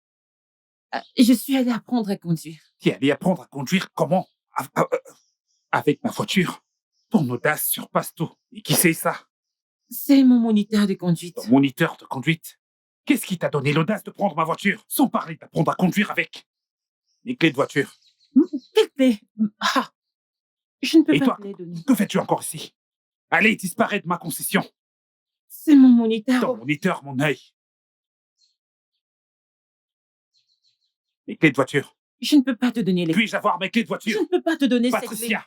Je suis allée apprendre à conduire. T'es allé apprendre à conduire comment? Avec ma voiture? Ton audace surpasse tout. Et qui c'est ça? C'est mon moniteur de conduite. Ton moniteur de conduite? Qu'est-ce qui t'a donné l'audace de prendre ma voiture? Sans parler d'apprendre à conduire avec les clés de voiture. Quelle clé? Ah, je ne peux Et pas toi, te les donner. que fais-tu encore ici? Allez, disparaît de ma concession. C'est mon moniteur. Ton moniteur, mon œil. Les clés de voiture. Je ne peux pas te donner les clés. Puis-je avoir mes clés de Je voiture? ne peux pas te donner ces clés. Patricia,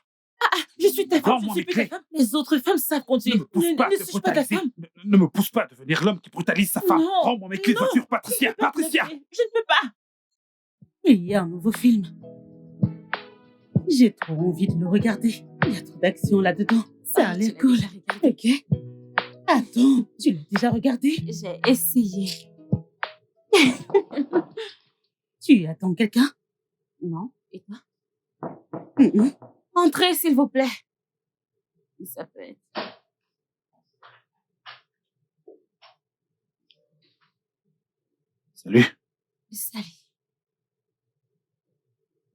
Je suis ta femme, je Rends-moi suis mes plus ta clés. femme. Les autres femmes savent ne conduire. me pousse pas à te suis-je pas ta brutaliser. femme? Ne me pousse pas à devenir l'homme qui brutalise sa femme. Non, Rends-moi mes clés de non, voiture, Patricia. Je ne peux pas te Patricia. les donner. Je ne peux pas. Il y a un nouveau film. J'ai trop envie de le regarder. Il y a trop d'action là-dedans. Ça a l'air cool. Ok. Attends, tu l'as déjà regardé? J'ai essayé. Tu attends quelqu'un? Non? Et toi? Mhm. Entrez, s'il vous plaît. Ça peut être. Salut, Salut.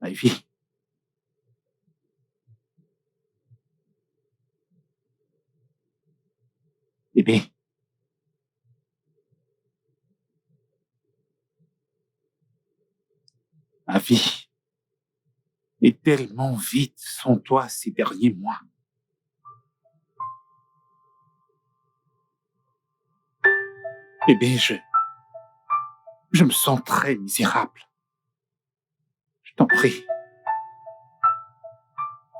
Ivy. Bébé. Ma vie est tellement vite sans toi ces derniers mois. Bébé, je me sens très misérable. Je t'en prie.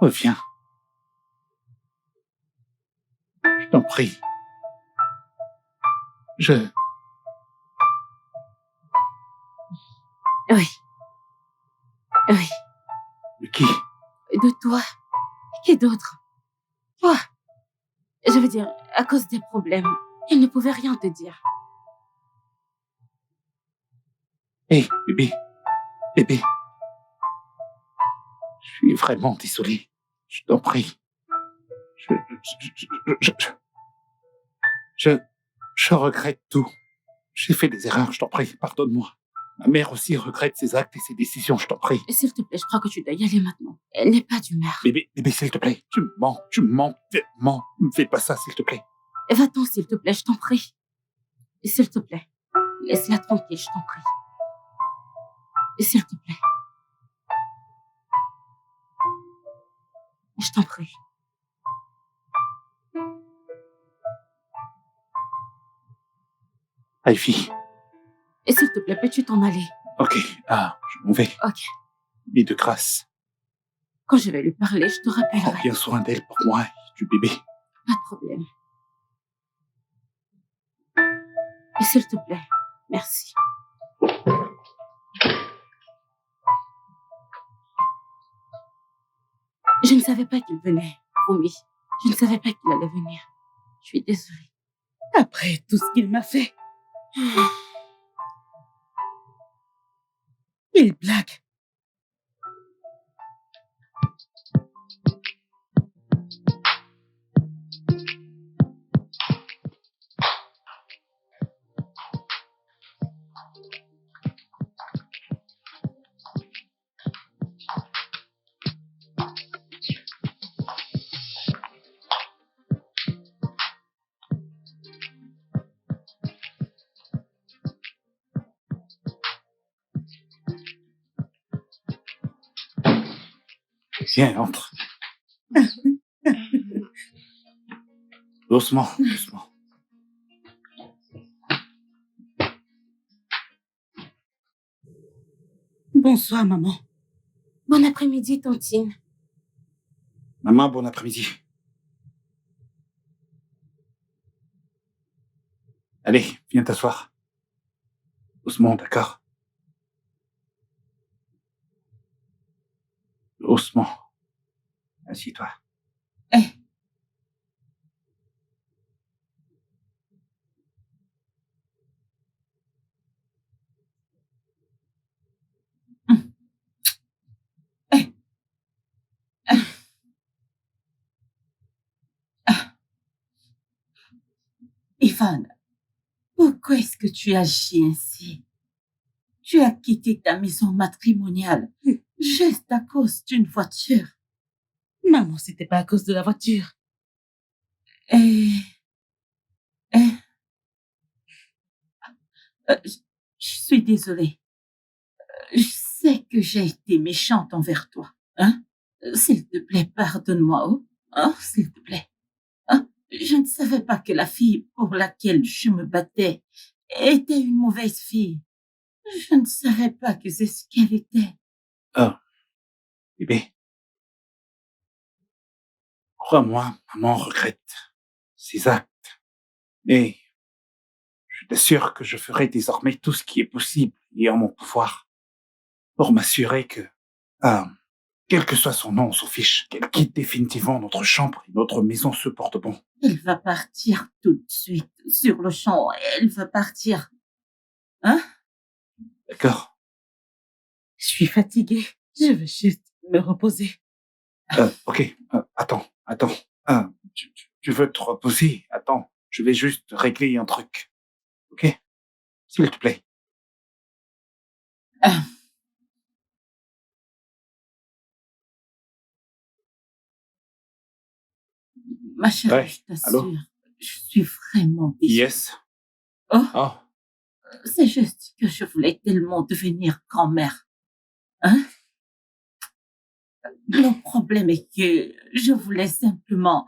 Reviens. Je t'en prie. Oui. Oui. De qui? De toi. Qui d'autre? Toi. Je veux dire, à cause des problèmes, il ne pouvait rien te dire. Hé, bébé. Bébé. Je suis vraiment désolé. Je t'en prie. Je regrette tout. J'ai fait des erreurs, je t'en prie, pardonne-moi. Ma mère aussi regrette ses actes et ses décisions, je t'en prie. S'il te plaît, je crois que tu dois y aller maintenant. Elle n'est pas d'humeur. Bébé, s'il te plaît, tu me mens tellement. Ne me fais pas ça, s'il te plaît. Va-t'en, s'il te plaît, je t'en prie. S'il te plaît, laisse-la tranquille, je t'en prie. S'il te plaît. Je t'en prie. Ivy. Et s'il te plaît, peux-tu t'en aller? Ok, je m'en vais. Ok. Mais de grâce, Quand je vais lui parler, je te prends rappellerai. bien soin d'elle pour moi et du bébé. Pas de problème. Et s'il te plaît, merci. Je ne savais pas qu'il venait, promis. Je ne savais pas qu'il allait venir. Je suis désolée. Après tout ce qu'il m'a fait. Il blague. Viens, entre. Doucement, doucement. Bonsoir, maman. Bon après-midi, Tantine. Maman, bon après-midi. Allez, viens t'asseoir. Doucement, d'accord? Doucement. Assieds-toi. Ivan, pourquoi est-ce que tu agis ainsi? Tu as quitté ta maison matrimoniale juste à cause d'une voiture. Maman, c'était pas à cause de la voiture. Et... et... je suis désolée. Je sais que j'ai été méchante envers toi. Hein? S'il te plaît, pardonne-moi. Oh, s'il te plaît. Hein? Je ne savais pas que la fille pour laquelle je me battais était une mauvaise fille. Je ne savais pas que c'est ce qu'elle était. Oh, bébé. Crois-moi, maman regrette ses actes. Mais je t'assure que je ferai désormais tout ce qui est possible et en mon pouvoir pour m'assurer que Quel que soit son nom, on s'en fiche. Qu'elle quitte définitivement notre chambre et notre maison se porte bon. Elle va partir tout de suite, sur le champ. Elle va partir. Hein? D'accord? Je suis fatiguée. Je veux juste me reposer. Ok. Attends. Tu veux te reposer? Attends. Je vais juste régler un truc. Ok? S'il te plaît. Ah, ma chérie, Ouais, je allô? t'assure, je suis vraiment désolée. Yes. Oh, Oh. c'est juste que je voulais tellement devenir grand-mère. Hein? Le problème est que je voulais simplement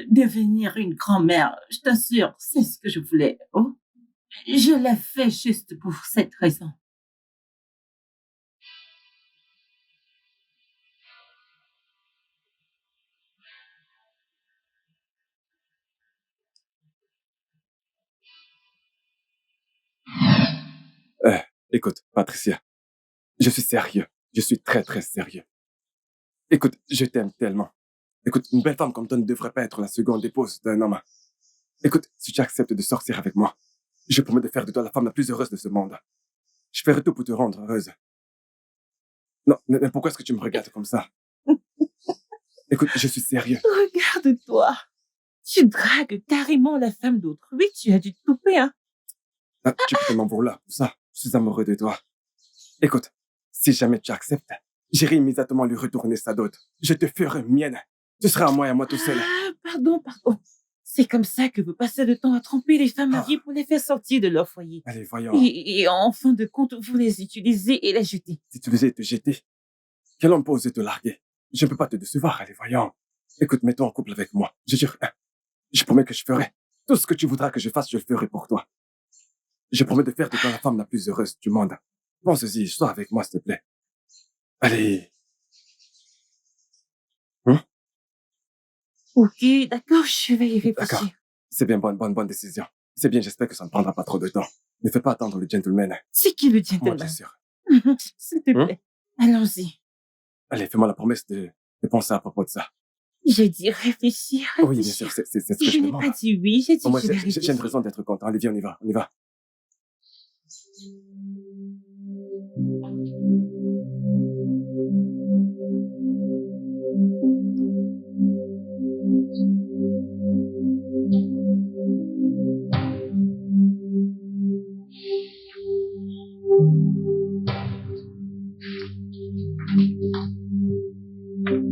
devenir une grand-mère. Je t'assure, c'est ce que je voulais. Oh, je l'ai fait juste pour cette raison. Euh, Écoute, Patricia, je suis sérieux. Je suis très, très sérieux. Écoute, je t'aime tellement. Écoute, une belle femme comme toi ne devrait pas être la seconde épouse d'un homme. Écoute, si tu acceptes de sortir avec moi, je promets de faire de toi la femme la plus heureuse de ce monde. Je ferai tout pour te rendre heureuse. Non, mais pourquoi est-ce que tu me regardes comme ça? Écoute, je suis sérieux. Regarde-toi. Tu dragues carrément la femme d'autrui. Tu as dû te couper, hein? Ah, tu peux m'en vouloir pour ça. Je suis amoureux de toi. Écoute, si jamais tu acceptes, j'irai immédiatement lui retourner sa dot. Je te ferai mienne. Tu seras à moi et à moi tout seul. Ah, pardon. C'est comme ça que vous passez le temps à tromper les femmes mariées pour les faire sortir de leur foyer. Allez, voyons. Et en fin de compte, vous les utilisez et les jetez. Si tu faisais te jeter, quel homme peut oser te larguer? Je ne peux pas te décevoir, allez, voyons. Écoute, mets-toi en couple avec moi. Je jure, je promets que je ferai. Tout ce que tu voudras que je fasse, je le ferai pour toi. Je promets de faire de toi la femme la plus heureuse du monde. Pense-y, sois avec moi, s'il te plaît. Allez. Ok, d'accord, je vais y D'accord. réfléchir. C'est bien, bonne décision. C'est bien, j'espère que ça ne prendra pas trop de temps. Ne fais pas attendre le gentleman. C'est qui le Moi, gentleman? bien sûr. S'il te plaît, allons-y. Allez, fais-moi la promesse de penser à propos de ça. J'ai dit réfléchir. Oui, bien sûr, c'est ce que je Je n'ai demande. pas dit oui, j'ai dit Moi, que je vais j'ai une réfléchir. raison d'être content. Allez, viens, on y va.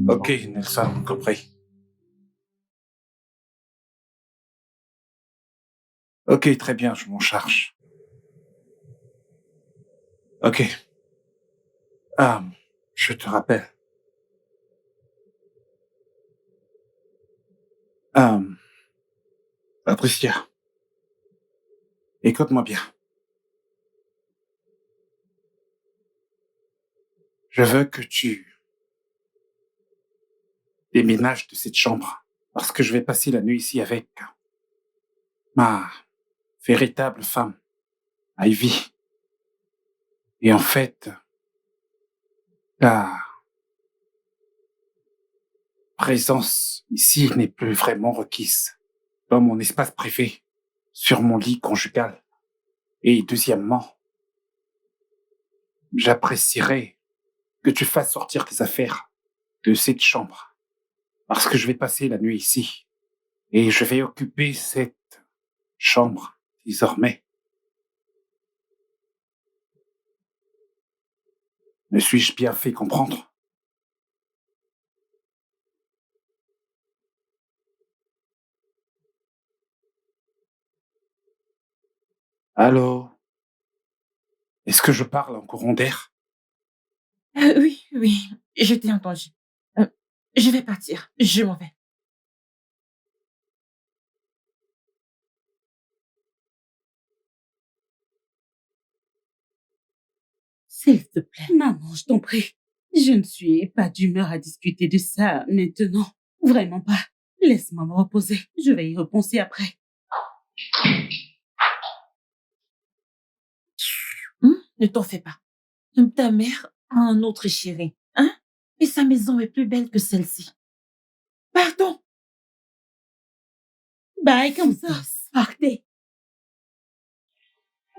Ok, Nelson, compris. Ok, très bien, je m'en charge. Ok. Je te rappelle. Patricia, écoute-moi bien. Je veux que tu déménages de cette chambre parce que je vais passer la nuit ici avec ma véritable femme, Ivy. Et en fait, ta présence ici n'est plus vraiment requise dans mon espace privé, sur mon lit conjugal. Et deuxièmement, j'apprécierais que tu fasses sortir tes affaires de cette chambre parce que je vais passer la nuit ici et je vais occuper cette chambre désormais. Me suis-je bien fait comprendre? Allô? Est-ce que je parle en courant d'air? Oui, je t'ai entendu. Je vais partir, je m'en vais. S'il te plaît. Maman, je t'en prie. Je ne suis pas d'humeur à discuter de ça maintenant. Vraiment pas. Laisse-moi me reposer. Je vais y repenser après. Ne t'en fais pas. Ta mère a un autre chéri. Hein? Et sa maison est plus belle que celle-ci. Partons. Bye, comme ça. Partez.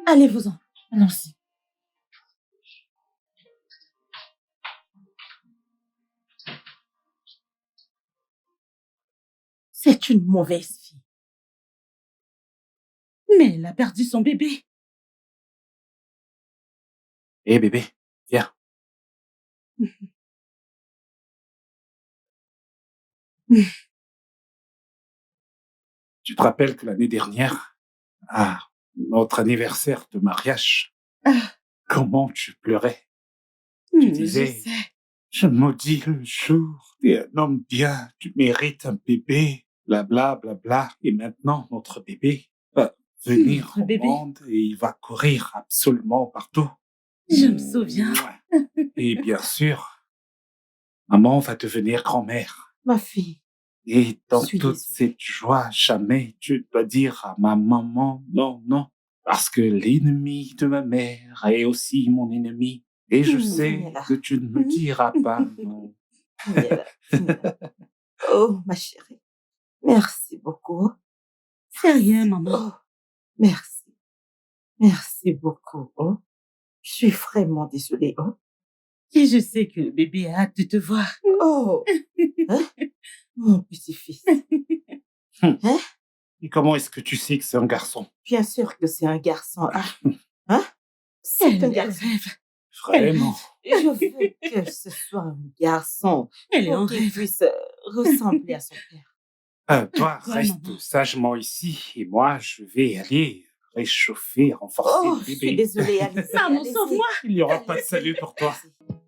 Allez-vous-en. Allons-y. C'est une mauvaise fille. Mais elle a perdu son bébé. Hé bébé, viens. Tu te rappelles que l'année dernière, à notre anniversaire de mariage, Ah. comment tu pleurais? Je disais- sais. Je maudis le jour, t'es un homme bien, tu mérites un bébé, bla bla bla. Et maintenant, notre bébé va venir Notre au bébé. monde et il va courir absolument partout. Je me souviens. Et bien sûr, maman va devenir grand-mère. Ma fille. Et dans Je suis toute désolée. cette joie, jamais tu dois dire à ma maman non, non, parce que l'ennemi de ma mère est aussi mon ennemi. Et je sais Daniela. que tu ne me diras pas non. Daniela, Daniela. Oh, ma chérie. Merci beaucoup. C'est rien, maman. Oh, merci. Merci beaucoup. Oh. Je suis vraiment désolée. Oh. Et je sais que le bébé a hâte de te voir. Oh. Hein? Mon petit-fils. Et comment est-ce que tu sais que c'est un garçon? Bien sûr que c'est un garçon. Ah. Hein? C'est un Elle garçon. rêve. Vraiment? Je veux que ce soit un garçon Elle est en pour qu'il rêve. puisse ressembler à son père. Toi, Quoi, reste maman? sagement ici et moi, je vais aller réchauffer, renforcer Oh, le je suis bébé. désolée, allez-y. Maman, allez-y. sauve-moi. Il n'y aura pas de salut pour toi. Allez-y.